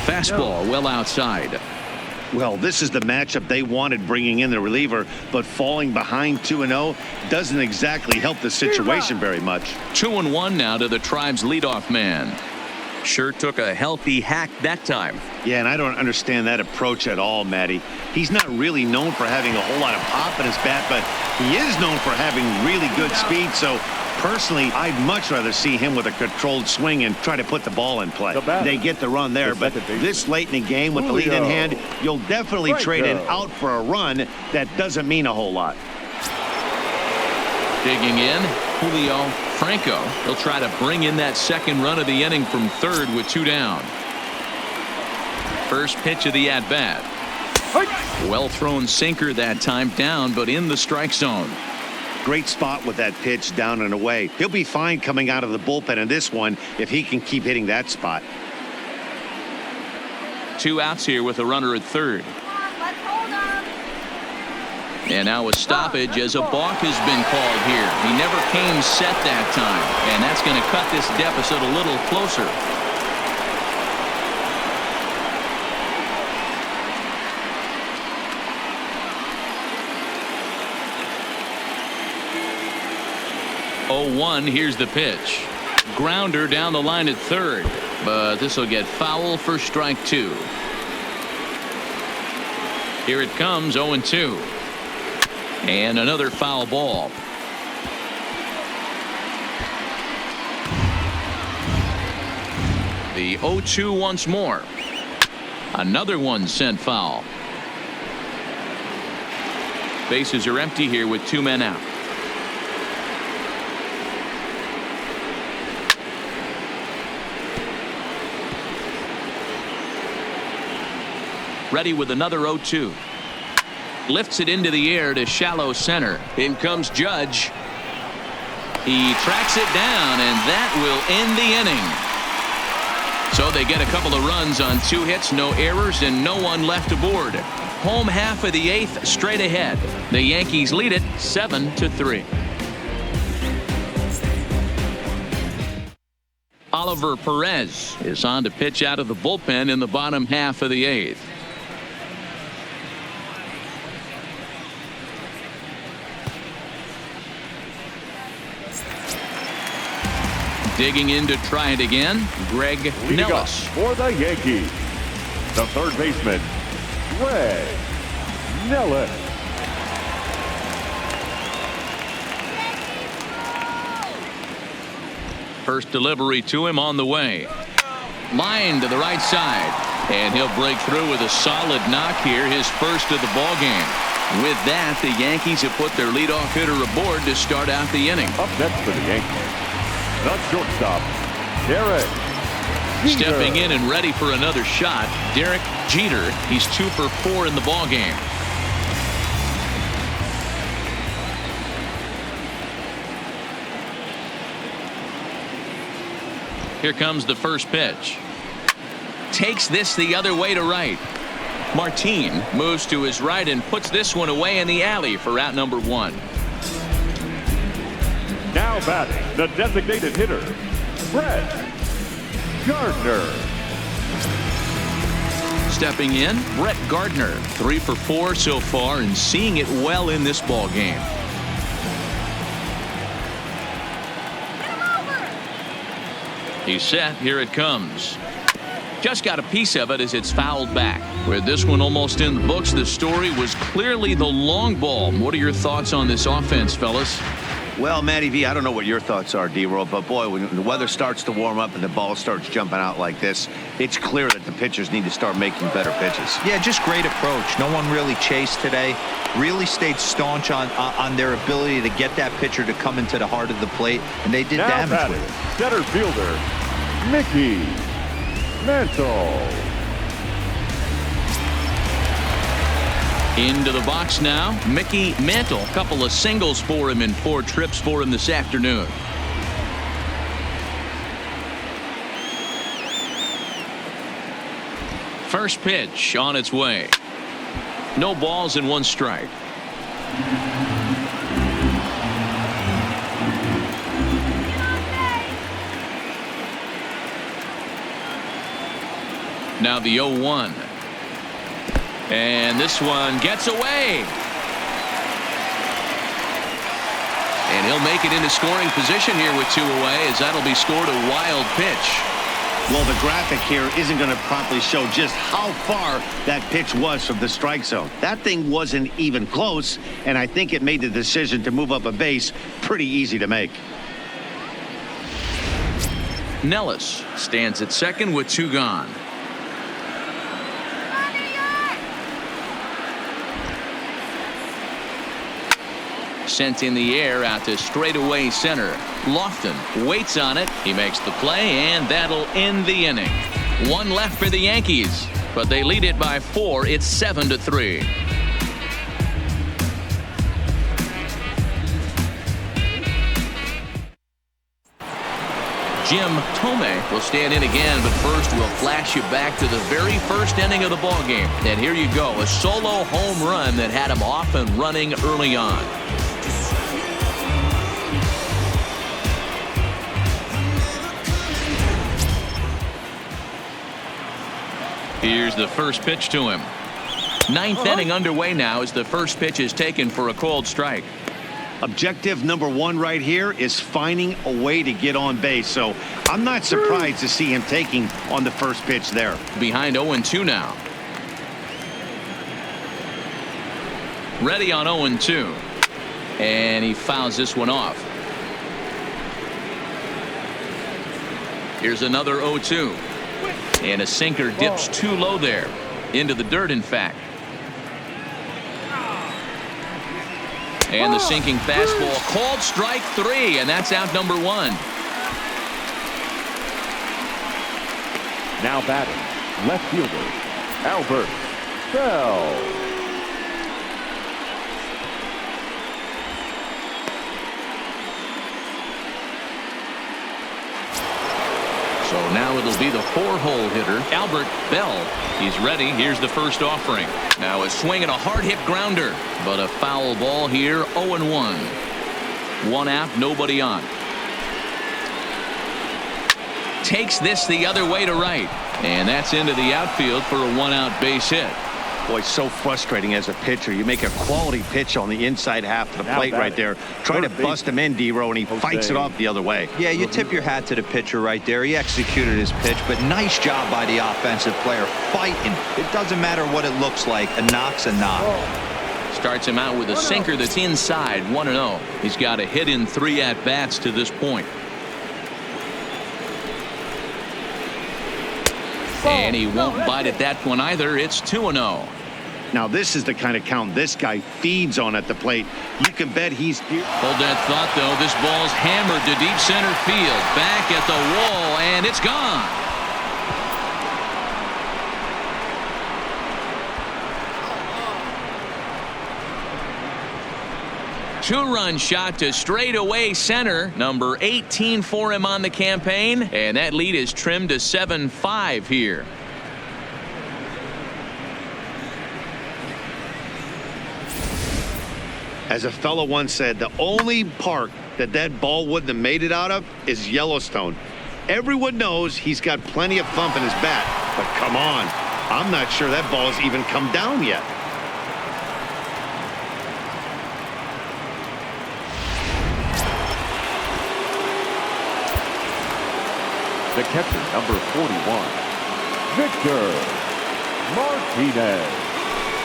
Fastball well outside. Well, this is the matchup they wanted, bringing in the reliever, but falling behind 2-0 doesn't exactly help the situation very much. 2-1 now to the Tribe's leadoff man. Sure took a healthy hack that time. Yeah, and I don't understand that approach at all, Matty. He's not really known for having a whole lot of pop in his bat, but he is known for having really good speed. So personally, I'd much rather see him with a controlled swing and try to put the ball in play. They get the run there, but this late in the game with the lead in hand, you'll definitely trade an out for a run that doesn't mean a whole lot. Digging in, Julio Franco. He'll try to bring in that second run of the inning from third with 2 down. First pitch of the at-bat. Well thrown sinker that time, down but in the strike zone. Great spot with that pitch, down and away. He'll be fine coming out of the bullpen in this one if he can keep hitting that spot. 2 outs here with a runner at third. And now a stoppage as a balk has been called here. He never came set that time, and that's going to cut this deficit a little closer. Oh, 1, here's the pitch. Grounder down the line at third, but this will get foul for strike 2. Here it comes, 0-2. And another foul ball. The 0-2 once more. Another one sent foul. Bases are empty here with 2 men out. Ready with another 0-2. Lifts it into the air to shallow center. In comes Judge. He tracks it down, and that will end the inning. So they get a couple of runs on 2 hits, no errors, and no one left aboard. Home half of the 8th, straight ahead. The Yankees lead it 7-3. Oliver Perez is on to pitch out of the bullpen in the bottom half of the 8th. Digging in to try it again, Greg Nellis. For the Yankees, the third baseman, Greg Nellis. First delivery to him on the way. Line to the right side, and he'll break through with a solid knock here, his first of the ball game. With that, the Yankees have put their leadoff hitter aboard to start out the inning. Up next for the Yankees, the shortstop, Derek Jeter. Stepping in and ready for another shot, Derek Jeter. He's 2 for 4 in the ball game. Here comes the first pitch. Takes this the other way to right. Martin moves to his right and puts this one away in the alley for out number 1. Now batting, the designated hitter, Brett Gardner. Stepping in, Brett Gardner, 3 for 4 so far and seeing it well in this ball game. He's set. Here it comes. Just got a piece of it as it's fouled back. With this one almost in the books, the story was clearly the long ball. What are your thoughts on this offense, fellas? Well, Matty V, I don't know what your thoughts are, D-Roll, but boy, when the weather starts to warm up and the ball starts jumping out like this, it's clear that the pitchers need to start making better pitches. Yeah, just great approach. No one really chased today. Really stayed staunch on their ability to get that pitcher to come into the heart of the plate, and they did now damage batting, with it. center fielder, Mickey Mantle. Into the box now, Mickey Mantle. A couple of singles for him in 4 trips for him this afternoon. First pitch on its way. No balls and 1 strike. Now the 0-1. And this one gets away. And he'll make it into scoring position here with 2 away, as that'll be scored a wild pitch. Well, the graphic here isn't going to properly show just how far that pitch was from the strike zone. That thing wasn't even close, and I think it made the decision to move up a base pretty easy to make. Nellis stands at second with 2 gone. Sent in the air out to straightaway center. Lofton waits on it. He makes the play, and that'll end the inning. One left for the Yankees, but they lead it by 4. It's 7-3. Jim Thome will stand in again, but first we'll flash you back to the very first inning of the ball game. And here you go, a solo home run that had him off and running early on. Here's the first pitch to him. Ninth inning underway now as the first pitch is taken for a called strike. Objective number 1 right here is finding a way to get on base. So I'm not surprised to see him taking on the first pitch there. Behind 0-2 now. Ready on 0-2. And he fouls this one off. Here's another 0-2. And a sinker dips too low there. Into the dirt, in fact. And the sinking fastball called strike 3, and that's out number 1. Now batting, left fielder, Albert Bell. So now it'll be the 4-hole hitter, Albert Bell. He's ready. Here's the first offering. Now a swing and a hard hit grounder, but a foul ball here. 0-1. 1 out, nobody on. Takes this the other way to right, and that's into the outfield for a 1-out base hit. Boy, so frustrating as a pitcher. You make a quality pitch on the inside half of the plate right there. Try to bust him in, D-Row, and he fights it off the other way. Yeah, you tip your hat to the pitcher right there. He executed his pitch, but nice job by the offensive player fighting. It doesn't matter what it looks like. A knock's a knock. Starts him out with a sinker that's inside. 1-0. He's got a hit in 3 at-bats to this point. And he won't bite at that one either. It's 2-0. Now this is the kind of count this guy feeds on at the plate. You can bet he's here. Hold that thought, though. This ball's hammered to deep center field. Back at the wall, and it's gone. Two-run shot to straightaway center. Number 18 for him on the campaign. And that lead is trimmed to 7-5 here. As a fellow once said, the only park that ball wouldn't have made it out of is Yellowstone. Everyone knows he's got plenty of thump in his bat, but come on, I'm not sure that ball's even come down yet. The catcher, number 41, Victor Martinez.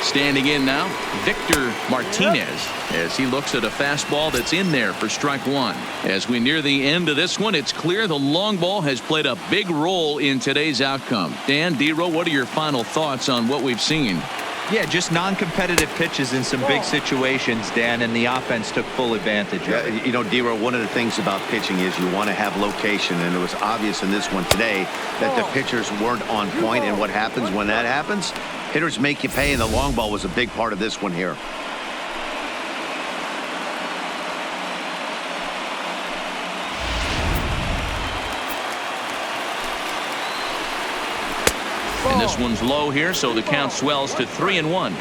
Standing in now, Victor Martinez, as he looks at a fastball that's in there for strike 1. As we near the end of this one, it's clear the long ball has played a big role in today's outcome. Dan, D-Row, what are your final thoughts on what we've seen? Yeah, just non-competitive pitches in some big situations, Dan, and the offense took full advantage of it. You know, D-Row, one of the things about pitching is you want to have location, and it was obvious in this one today that the pitchers weren't on point, and what happens when that happens? Hitters make you pay, and the long ball was a big part of this one here. And this one's low here, so the count swells to 3-1.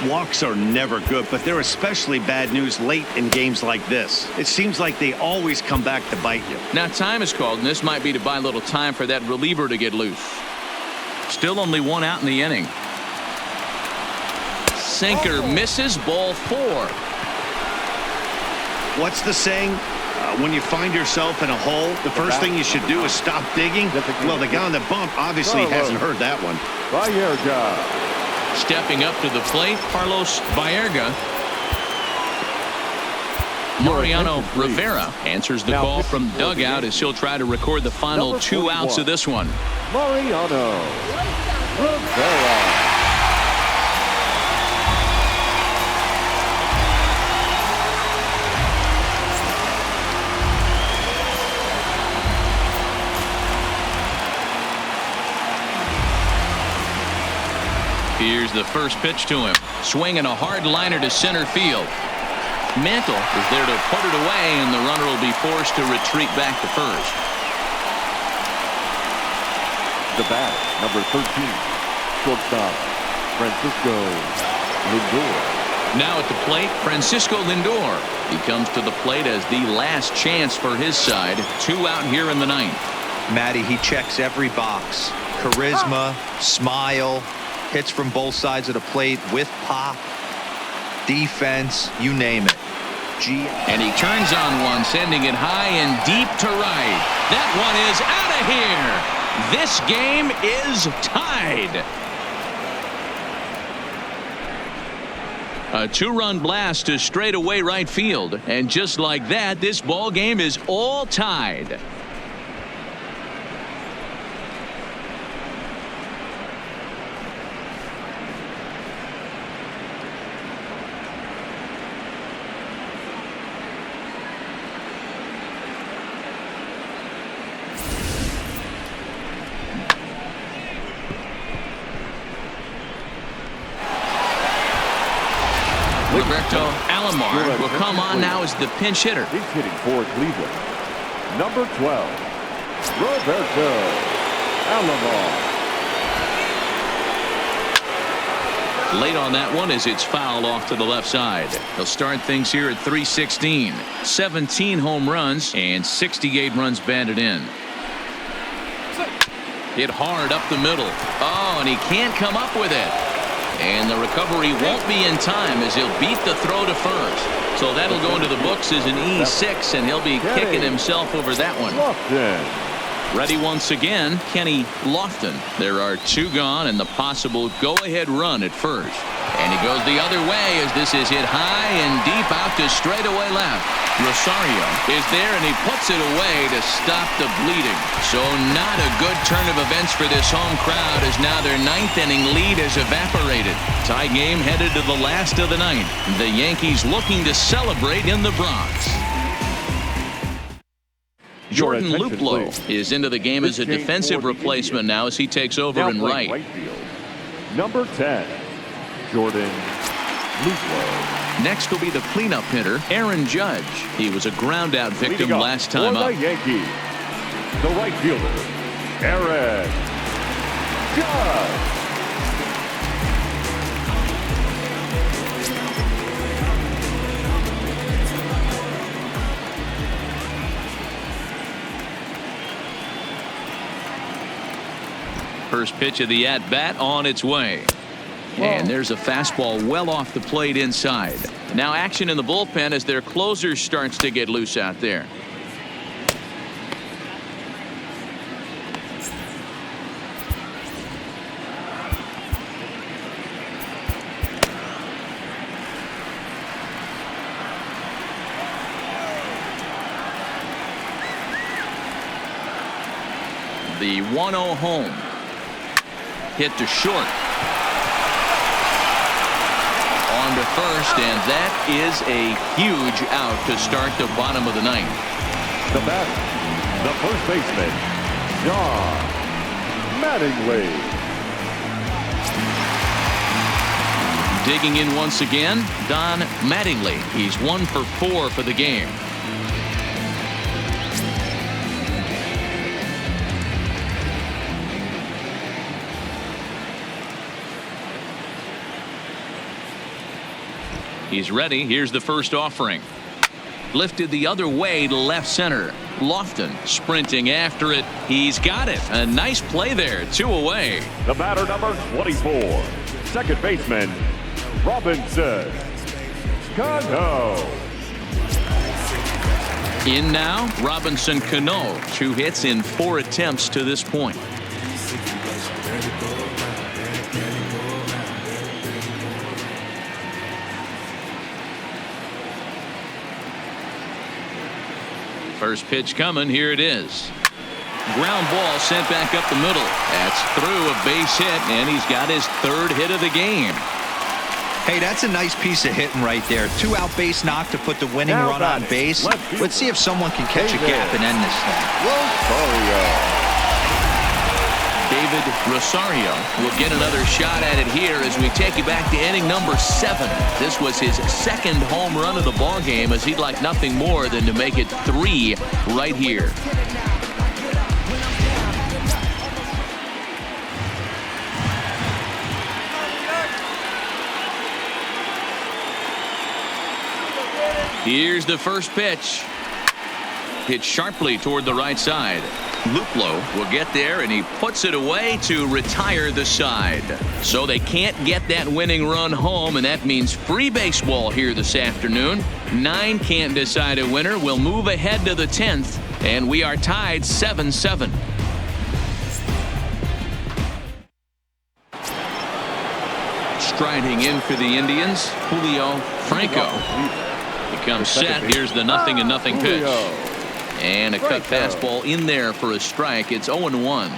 Walks are never good, but they're especially bad news late in games like this. It seems like they always come back to bite you. Now time is called, and this might be to buy a little time for that reliever to get loose. Still only 1 out in the inning. Sinker misses, ball 4. What's the saying? When you find yourself in a hole, the first thing you should do is stop digging. Well, the guy on the bump obviously hasn't heard that one. Stepping up to the plate, Carlos Baerga. Mariano Rivera answers the call from dugout as he'll try to record the final 2 outs of this one. Mariano Rivera. Here's the first pitch to him. Swinging a hard liner to center field. Mantle is there to put it away, and the runner will be forced to retreat back to first. The bat, number 13, shortstop, Francisco Lindor. Now at the plate, Francisco Lindor. He comes to the plate as the last chance for his side. 2 out here in the 9th. Matty, he checks every box. Charisma, smile, hits from both sides of the plate with pop, defense, you name it. And he turns on one, sending it high and deep to right. That one is out of here. This game is tied. A 2-run blast to straightaway right field, and just like that, this ball game is all tied. Roberto Alomar will come on now as the pinch hitter. He's hitting for Cleveland. Number 12, Roberto Alomar. Late on that one as it's fouled off to the left side. He'll start things here at 316. 17 home runs and 68 runs batted in. Hit hard up the middle. Oh, and he can't come up with it. And the recovery won't be in time as he'll beat the throw to first. So that'll go into the books as an E6, and he'll be kicking himself over that one. Ready once again, Kenny Lofton. There are 2 gone and the possible go-ahead run at first. And he goes the other way as this is hit high and deep out to straightaway left. Rosario is there and he puts it away to stop the bleeding. So not a good turn of events for this home crowd as now their 9th inning lead has evaporated. Tie game headed to the last of the 9th. The Yankees looking to celebrate in the Bronx. Jordan Luplow is into the game as a defensive replacement now as he takes over in right. Number 10, Jordan Luplow. Next will be the cleanup hitter, Aaron Judge. He was a ground out victim last time up. The Yankees, the right fielder, Aaron Judge. First pitch of the at-bat on its way. And there's a fastball well off the plate inside. Now action in the bullpen as their closer starts to get loose out there. The 1-0 home. Hit to short. On to first, and that is a huge out to start the bottom of the 9th. The batter, the first baseman, Don Mattingly. Digging in once again, Don Mattingly. He's 1 for 4 for the game. He's ready. Here's the first offering. Lifted the other way to left center. Lofton sprinting after it. He's got it. A nice play there. 2 away. The batter, number 24, second baseman, Robinson Cano. In now, Robinson Cano. 2 hits in 4 attempts to this point. First pitch coming. Here it is. Ground ball sent back up the middle. That's through a base hit, and he's got his 3rd hit of the game. Hey, that's a nice piece of hitting right there. 2-out base knock to put the winning run on base. Let's see if someone can catch a gap and end this thing. Big David Rosario will get another shot at it here as we take you back to inning number 7. This was his second home run of the ball game, as he'd like nothing more than to make it 3 right here. Here's the first pitch. Hit sharply toward the right side. Luplow will get there, and he puts it away to retire the side. So they can't get that winning run home, and that means free baseball here this afternoon. 9 can't decide a winner. We'll move ahead to the 10th, and we are tied 7-7. Striding in for the Indians, Julio Franco. He comes set. Here's the 0-0 pitch. And a cut fastball in there for a strike. It's 0-1.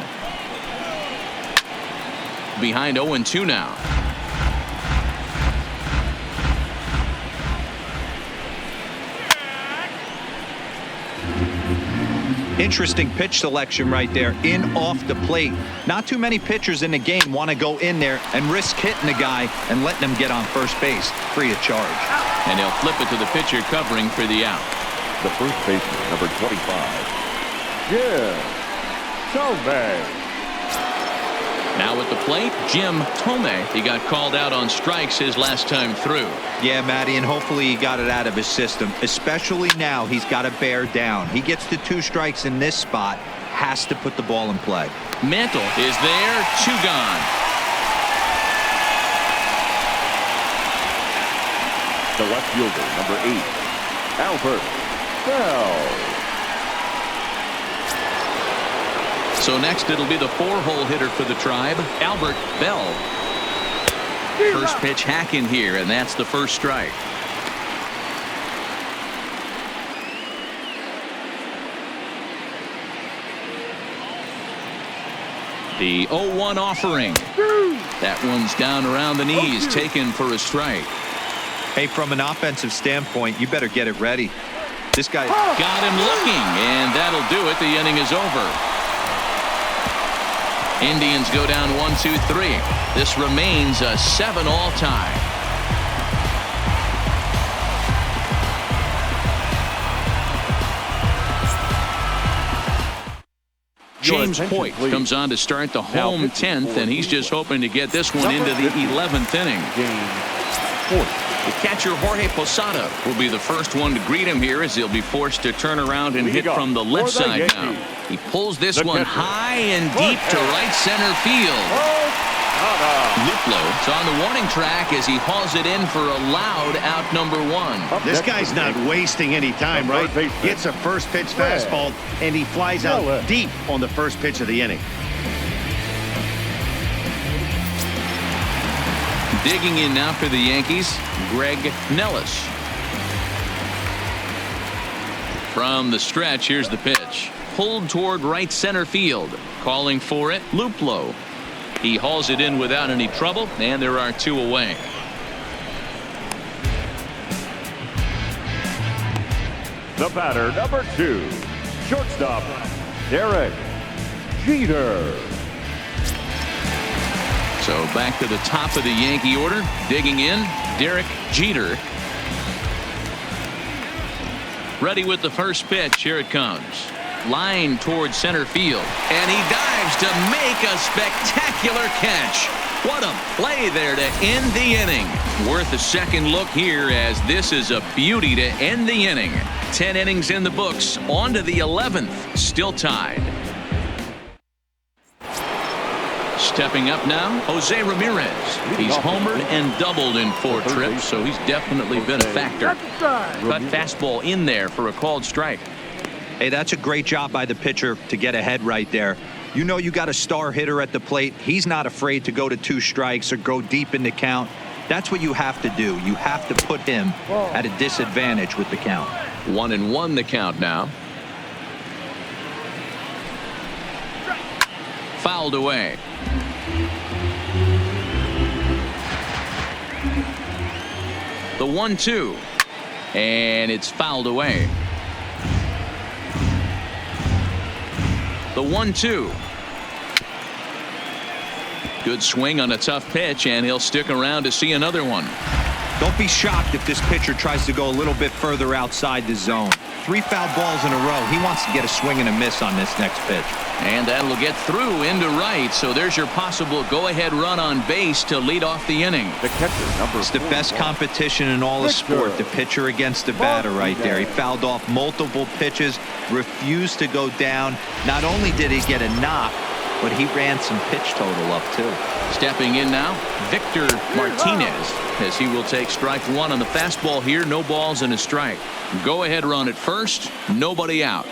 Behind 0-2 now. Interesting pitch selection right there, in off the plate. Not too many pitchers in the game want to go in there and risk hitting a guy and letting him get on first base free of charge. And he'll flip it to the pitcher covering for the out. The first baseman, number 25, Jim Thome. Now at the plate, Jim Thome. He got called out on strikes his last time through. Yeah, Matty, and hopefully he got it out of his system. Especially now, he's got to bear down. He gets to 2 strikes in this spot, has to put the ball in play. Mantle is there, 2 gone. The left fielder, number 8, Albert Bell. So next it'll be the 4-hole hitter for the Tribe, Albert Bell. First pitch hack in here, and that's the first strike. The 0-1 offering. That one's down around the knees, taken for a strike. Hey, from an offensive standpoint, you better get it ready. This guy got him looking, and that'll do it. The inning is over. Indians go down 1-2-3. This remains a 7-all tie. James Hoyt comes on to start the home 10th, and he's just hoping to get this one into the 11th inning. The catcher, Jorge Posada, will be the first one to greet him here, as he'll be forced to turn around and hit from the left side now. He pulls this one high and deep to right center field. Luplow is on the warning track as he hauls it in for a loud out number 1. This guy's not wasting any time, right? Gets a first pitch fastball, and he flies out deep on the first pitch of the inning. Digging in now for the Yankees, Greg Nellis. From the stretch, here's the pitch. Pulled toward right center field. Calling for it, Luplow. He hauls it in without any trouble, and there are 2 away. The batter, number 2, shortstop, Derek Jeter. So back to the top of the Yankee order. Digging in, Derek Jeter. Ready with the first pitch. Here it comes. Line towards center field. And he dives to make a spectacular catch. What a play there to end the inning. Worth a second look here, as this is a beauty to end the inning. 10 innings in the books. On to the 11th. Still tied. Stepping up now, Jose Ramirez. He's homered and doubled in 4 trips, so he's definitely been a factor. Cut fastball in there for a called strike. Hey, that's a great job by the pitcher to get ahead right there. You know you got a star hitter at the plate. He's not afraid to go to 2 strikes or go deep in the count. That's what you have to do. You have to put him at a disadvantage with the count. 1-1 the count now. Fouled away. The 1-2. And it's fouled away. The 1-2. Good swing on a tough pitch, and he'll stick around to see another one. Don't be shocked if this pitcher tries to go a little bit further outside the zone. 3 foul balls in a row. He wants to get a swing and a miss on this next pitch. And that'll get through into right. So there's your possible go-ahead run on base to lead off the inning. The catcher, number It's the best competition in all of sport. The pitcher against the batter right there. He fouled off multiple pitches, refused to go down. Not only did he get a knock, but he ran some pitch total up too. Stepping in now, Victor Martinez, as he will take strike one on the fastball here. No balls and a strike. Go ahead run at first. Nobody out.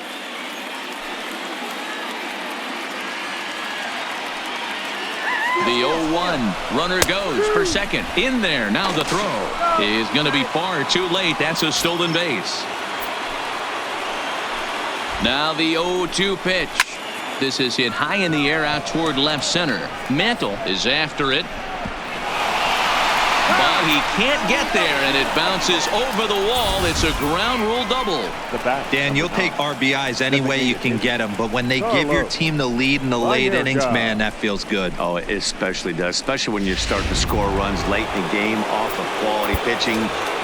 The 0-1 runner goes for second. In there. Now the throw is going to be far too late. That's a stolen base. Now the 0-2 pitch. This is hit high in the air out toward left center. Mantle is after it. But he can't get there, and it bounces over the wall. It's a ground rule double. Dan, you'll take RBIs any way you can get them, but when they give your team the lead in the late innings, man, that feels good. Oh, it especially does, especially when you start to score runs late in the game off of quality pitching.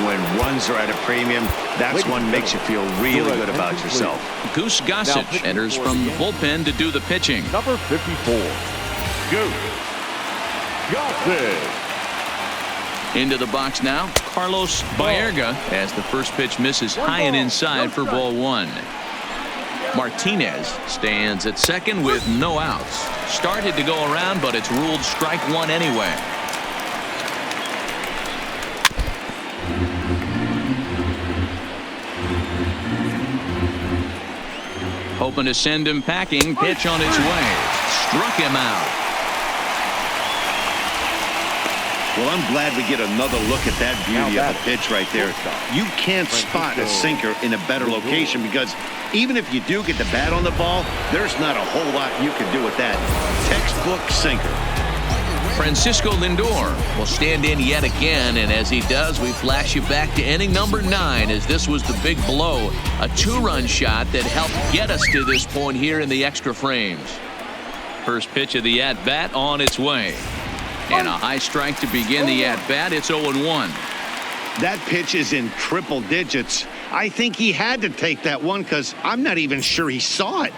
When runs are at a premium, that's when makes you feel really good about yourself. Goose Gossage enters from the bullpen to do the pitching. Number 54, Goose Gossage. Into the box now, Carlos Baerga, as the first pitch misses high and inside for ball one. Martinez stands at second with no outs. Started to go around, but it's ruled strike one anyway. Hoping to send him packing. Pitch on its way. Struck him out. Well, I'm glad we get another look at that beauty of the pitch right there. You can't spot a sinker in a better location because even if you do get the bat on the ball, there's not a whole lot you can do with that. Textbook sinker. Francisco Lindor will stand in yet again, and as he does, we flash you back to inning number 9 as this was the big blow. A 2-run shot that helped get us to this point here in the extra frames. First pitch of the at-bat on its way. And a high strike to begin the at-bat. It's 0-1. That pitch is in triple digits. I think he had to take that one because I'm not even sure he saw it.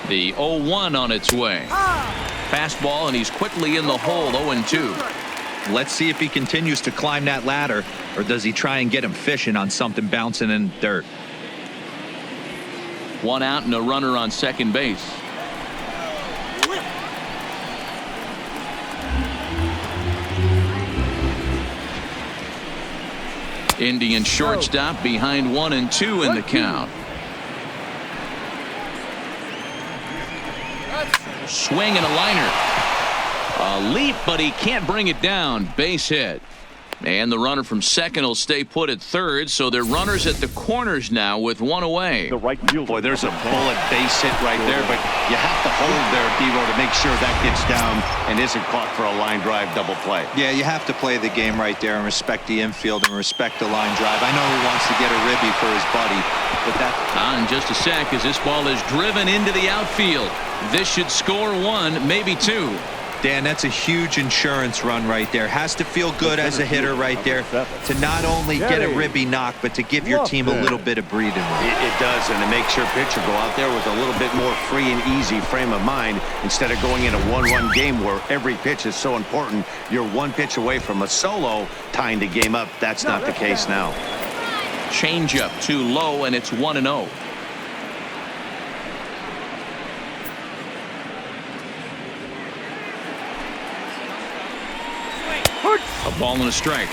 The 0-1 on its way. Fastball, and he's quickly in the hole. 0-2. Let's see if he continues to climb that ladder, or does he try and get him fishing on something bouncing in dirt. 1 out and a runner on second base. Indian shortstop behind 1 and 2 in the count. Swing and a liner. A leap, but he can't bring it down. Base hit. And the runner from second will stay put at third, so they're runners at the corners now with 1 away. The right field. Boy, there's a bullet base hit right there, but you have to hold there, Devo, to make sure that gets down and isn't caught for a line drive double play. Yeah, you have to play the game right there and respect the infield and respect the line drive. I know he wants to get a ribby for his buddy, but that... In just a sec, as this ball is driven into the outfield. This should score 1, maybe 2. Dan, that's a huge insurance run right there. Has to feel good as a hitter right there to not only get a ribby knock, but to give your team a little bit of breathing room. It does, and it makes your pitcher go out there with a little bit more free and easy frame of mind instead of going in a 1-run game where every pitch is so important. You're 1 pitch away from a solo tying the game up. That's not the case now. Changeup too low, and it's 1-0. A ball and a strike.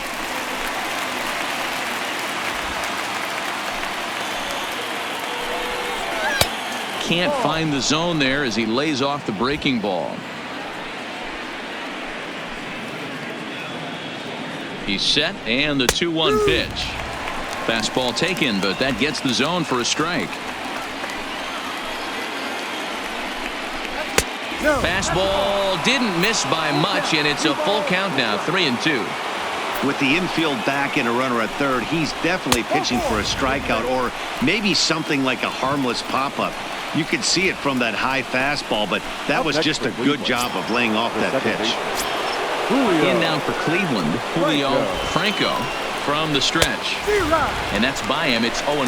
Can't find the zone there as he lays off the breaking ball. He's set, and the 2-1 pitch. Fastball taken, but that gets the zone for a strike. Fastball didn't miss by much, and it's a full count now, 3-2. With the infield back and a runner at third, he's definitely pitching for a strikeout or maybe something like a harmless pop-up. You could see it from that high fastball, but that was just a good job of laying off that pitch. In now for Cleveland, Julio Franco from the stretch. And that's by him. It's 0-1.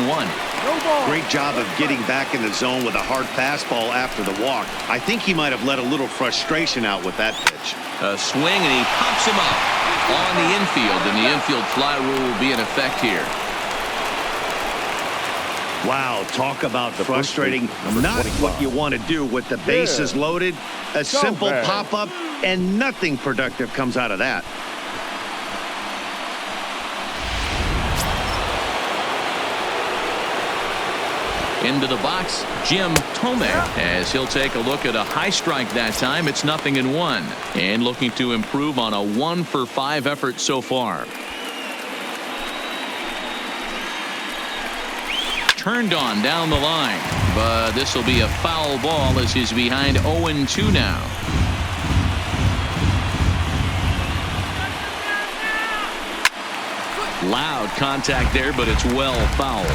Great job of getting back in the zone with a hard fastball after the walk. I think he might have let a little frustration out with that pitch. A swing, and he pops him up on the infield, and the infield fly rule will be in effect here. Wow, talk about frustrating. Not what you want to do with the bases loaded. A simple pop-up, and nothing productive comes out of that. Into the box, Jim Thome, as he'll take a look at a high strike that time. It's 0-1, and looking to improve on a 1-for-5 effort so far. Turned on down the line, but this will be a foul ball as he's behind 0-2 now. Loud contact there, but it's well foul.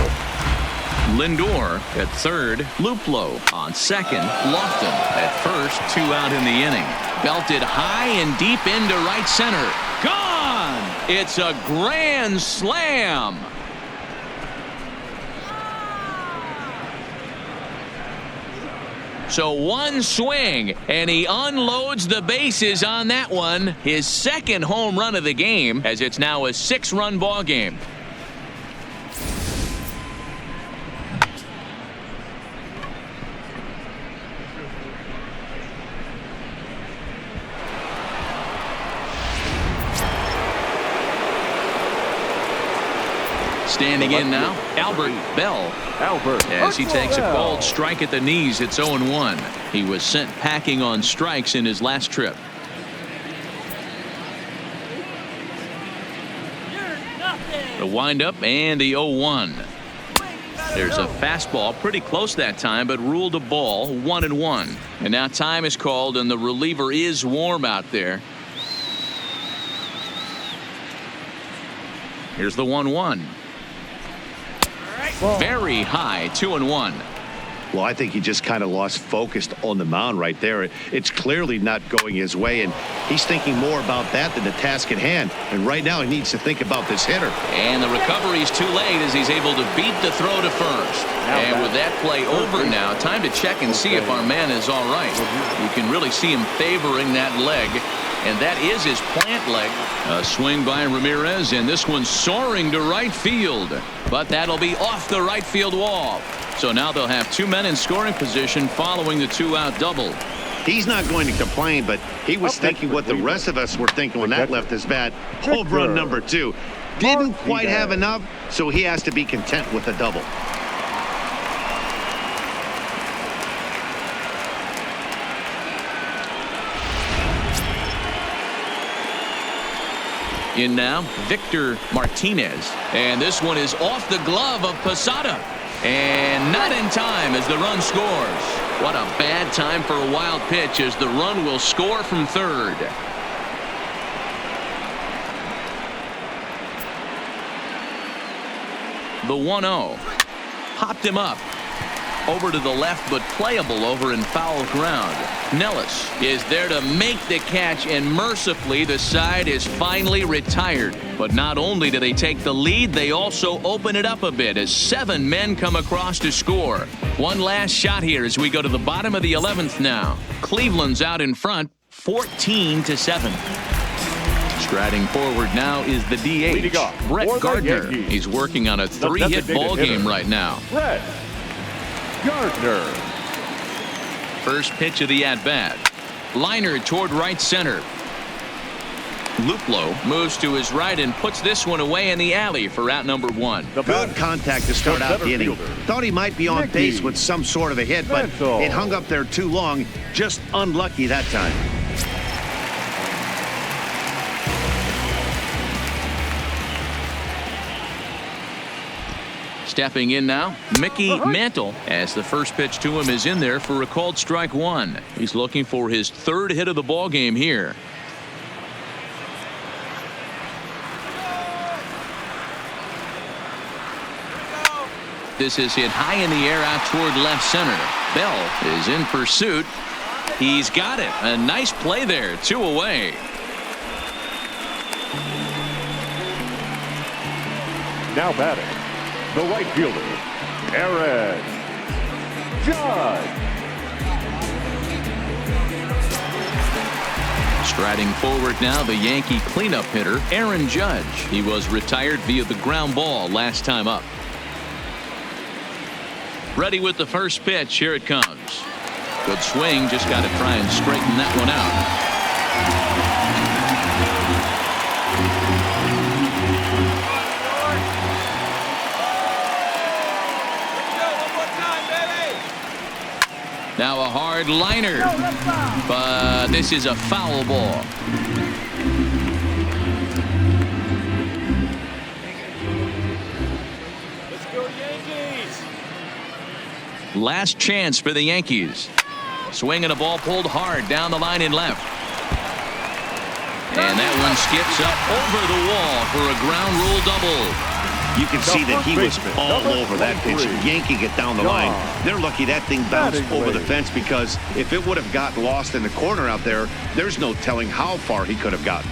Lindor at third, Luplow on second, Lofton at first, 2 out in the inning. Belted high and deep into right center. Gone! It's a grand slam. So one swing, and he unloads the bases on that one. His second home run of the game, as it's now a 6-run ball game. Standing in now, Albert Bell. As he takes a called strike at the knees, it's 0-1. He was sent packing on strikes in his last trip. The windup and the 0-1. There's a fastball pretty close that time, but ruled a ball, 1-1. And now time is called, and the reliever is warm out there. Here's the 1-1. Very high, 2-1. Well, I think he just kind of lost focus on the mound right there. It's clearly not going his way, and he's thinking more about that than the task at hand. And right now he needs to think about this hitter. And the recovery's too late as he's able to beat the throw to first. And with that play over now, time to check and see if our man is all right. You can really see him favoring that leg. And that is his plant leg. A swing by Ramirez, and this one's soaring to right field. But that'll be off the right field wall. So now they'll have 2 men in scoring position following the 2-out double. He's not going to complain, but he was thinking what the rest of us were thinking when that left his bat. Home run number 2. Didn't quite have enough, so he has to be content with a double. In now, Victor Martinez. And this one is off the glove of Posada. And not in time as the run scores. What a bad time for a wild pitch as the run will score from third. The 1-0. Popped him up. Over to the left, but playable over in foul ground. Nellis is there to make the catch, and mercifully the side is finally retired. But not only do they take the lead, they also open it up a bit as 7 men come across to score. One last shot here as we go to the bottom of the 11th now. Cleveland's out in front, 14-7. Striding forward now is the DH, Brett Gardner. He's working on a 3-hit ball game right now. Brett Gardner. First pitch of the at-bat. Liner toward right center. Luplow moves to his right and puts this one away in the alley for out number 1. Good contact to start out the inning. Thought he might be on base with some sort of a hit, but it hung up there too long. Just unlucky that time. Stepping in now, Mickey Mantle, as the first pitch to him is in there for a called strike 1. He's looking for his 3rd hit of the ball game here. This is hit high in the air out toward left center. Bell is in pursuit. He's got it. A nice play there. 2 away. Now batting, the right fielder, Aaron Judge. Striding forward now, the Yankee cleanup hitter, Aaron Judge. He was retired via the ground ball last time up. Ready with the first pitch. Here it comes. Good swing. Just got to try and straighten that one out. Now a hard liner, but this is a foul ball. Let's go Yankees. Last chance for the Yankees. Swinging a ball pulled hard down the line in left. And that one skips up over the wall for a ground rule double. You can see that he was all over that pitch, yanking it down the line. They're lucky that thing bounced over the fence, because if it would have gotten lost in the corner out there, there's no telling how far he could have gotten.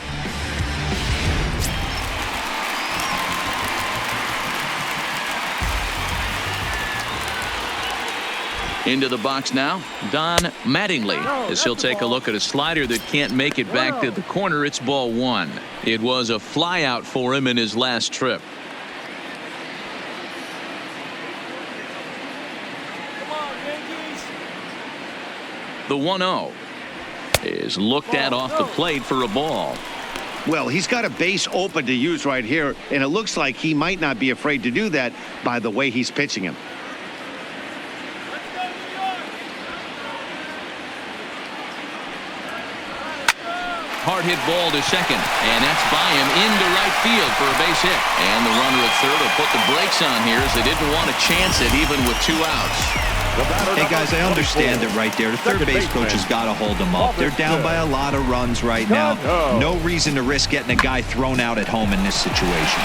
Into the box now, Don Mattingly, as he'll take a look at a slider that can't make it back to the corner. It's ball 1. It was a flyout for him in his last trip. The 1-0 is looked at off the plate for a ball. Well, he's got a base open to use right here, and it looks like he might not be afraid to do that by the way he's pitching him. Hard hit ball to second, and that's by him into right field for a base hit. And the runner at third will put the brakes on here, as they didn't want to chance it even with 2 outs. Hey guys, I understand it right there. The third base coach has got to hold them up. They're down by a lot of runs right now. No reason to risk getting a guy thrown out at home in this situation.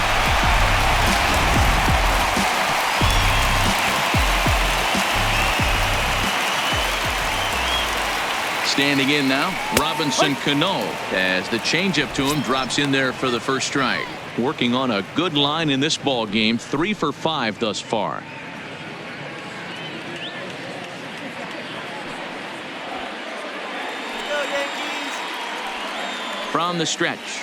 Standing in now, Robinson Cano, as the changeup to him drops in there for the first strike. Working on a good line in this ball game, 3 for 5 thus far. From the stretch.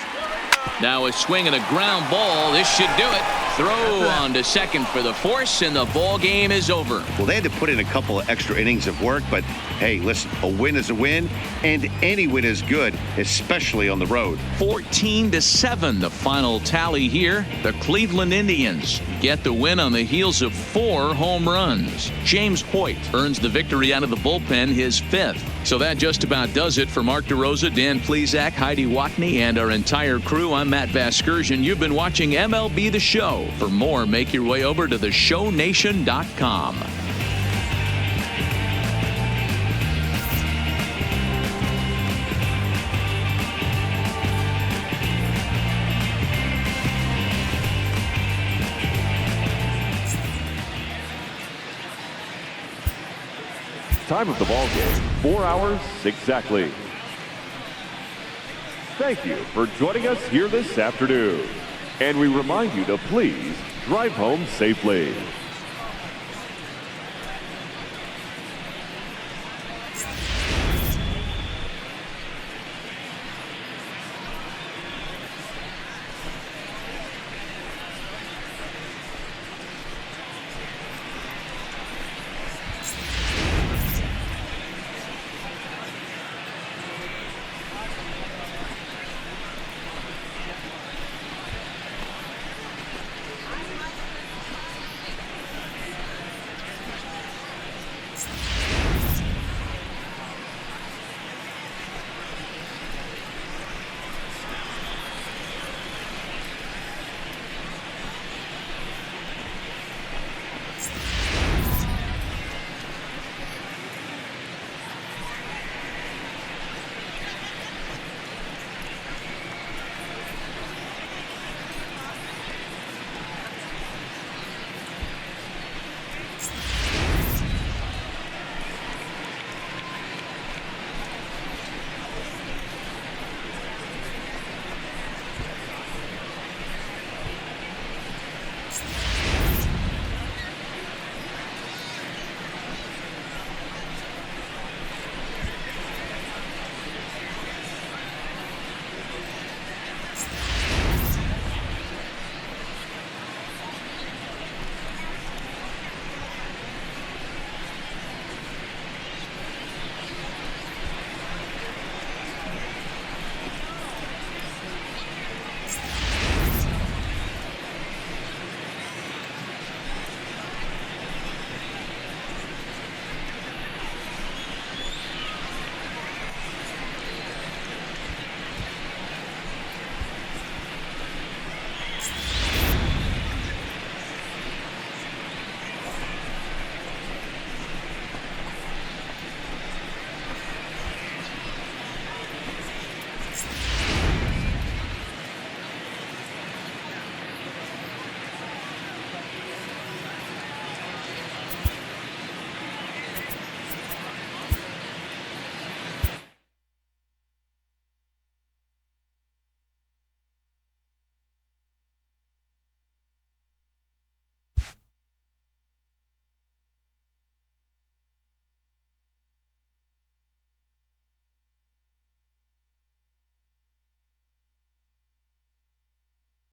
Now a swing and a ground ball. This should do it. Throw on to second for the force, and the ball game is over. Well, they had to put in a couple of extra innings of work, but hey, listen, a win is a win, and any win is good, especially on the road. 14-7, the final tally here. The Cleveland Indians get the win on the heels of 4 home runs. James Hoyt earns the victory out of the bullpen, his 5th. So that just about does it. For Mark DeRosa, Dan Plesac, Heidi Watney, and our entire crew, I'm Matt Vasgersian. You've been watching MLB The Show. For more, make your way over to theshownation.com. Time of the ball game, 4 hours exactly. Thank you for joining us here this afternoon. And we remind you to please drive home safely.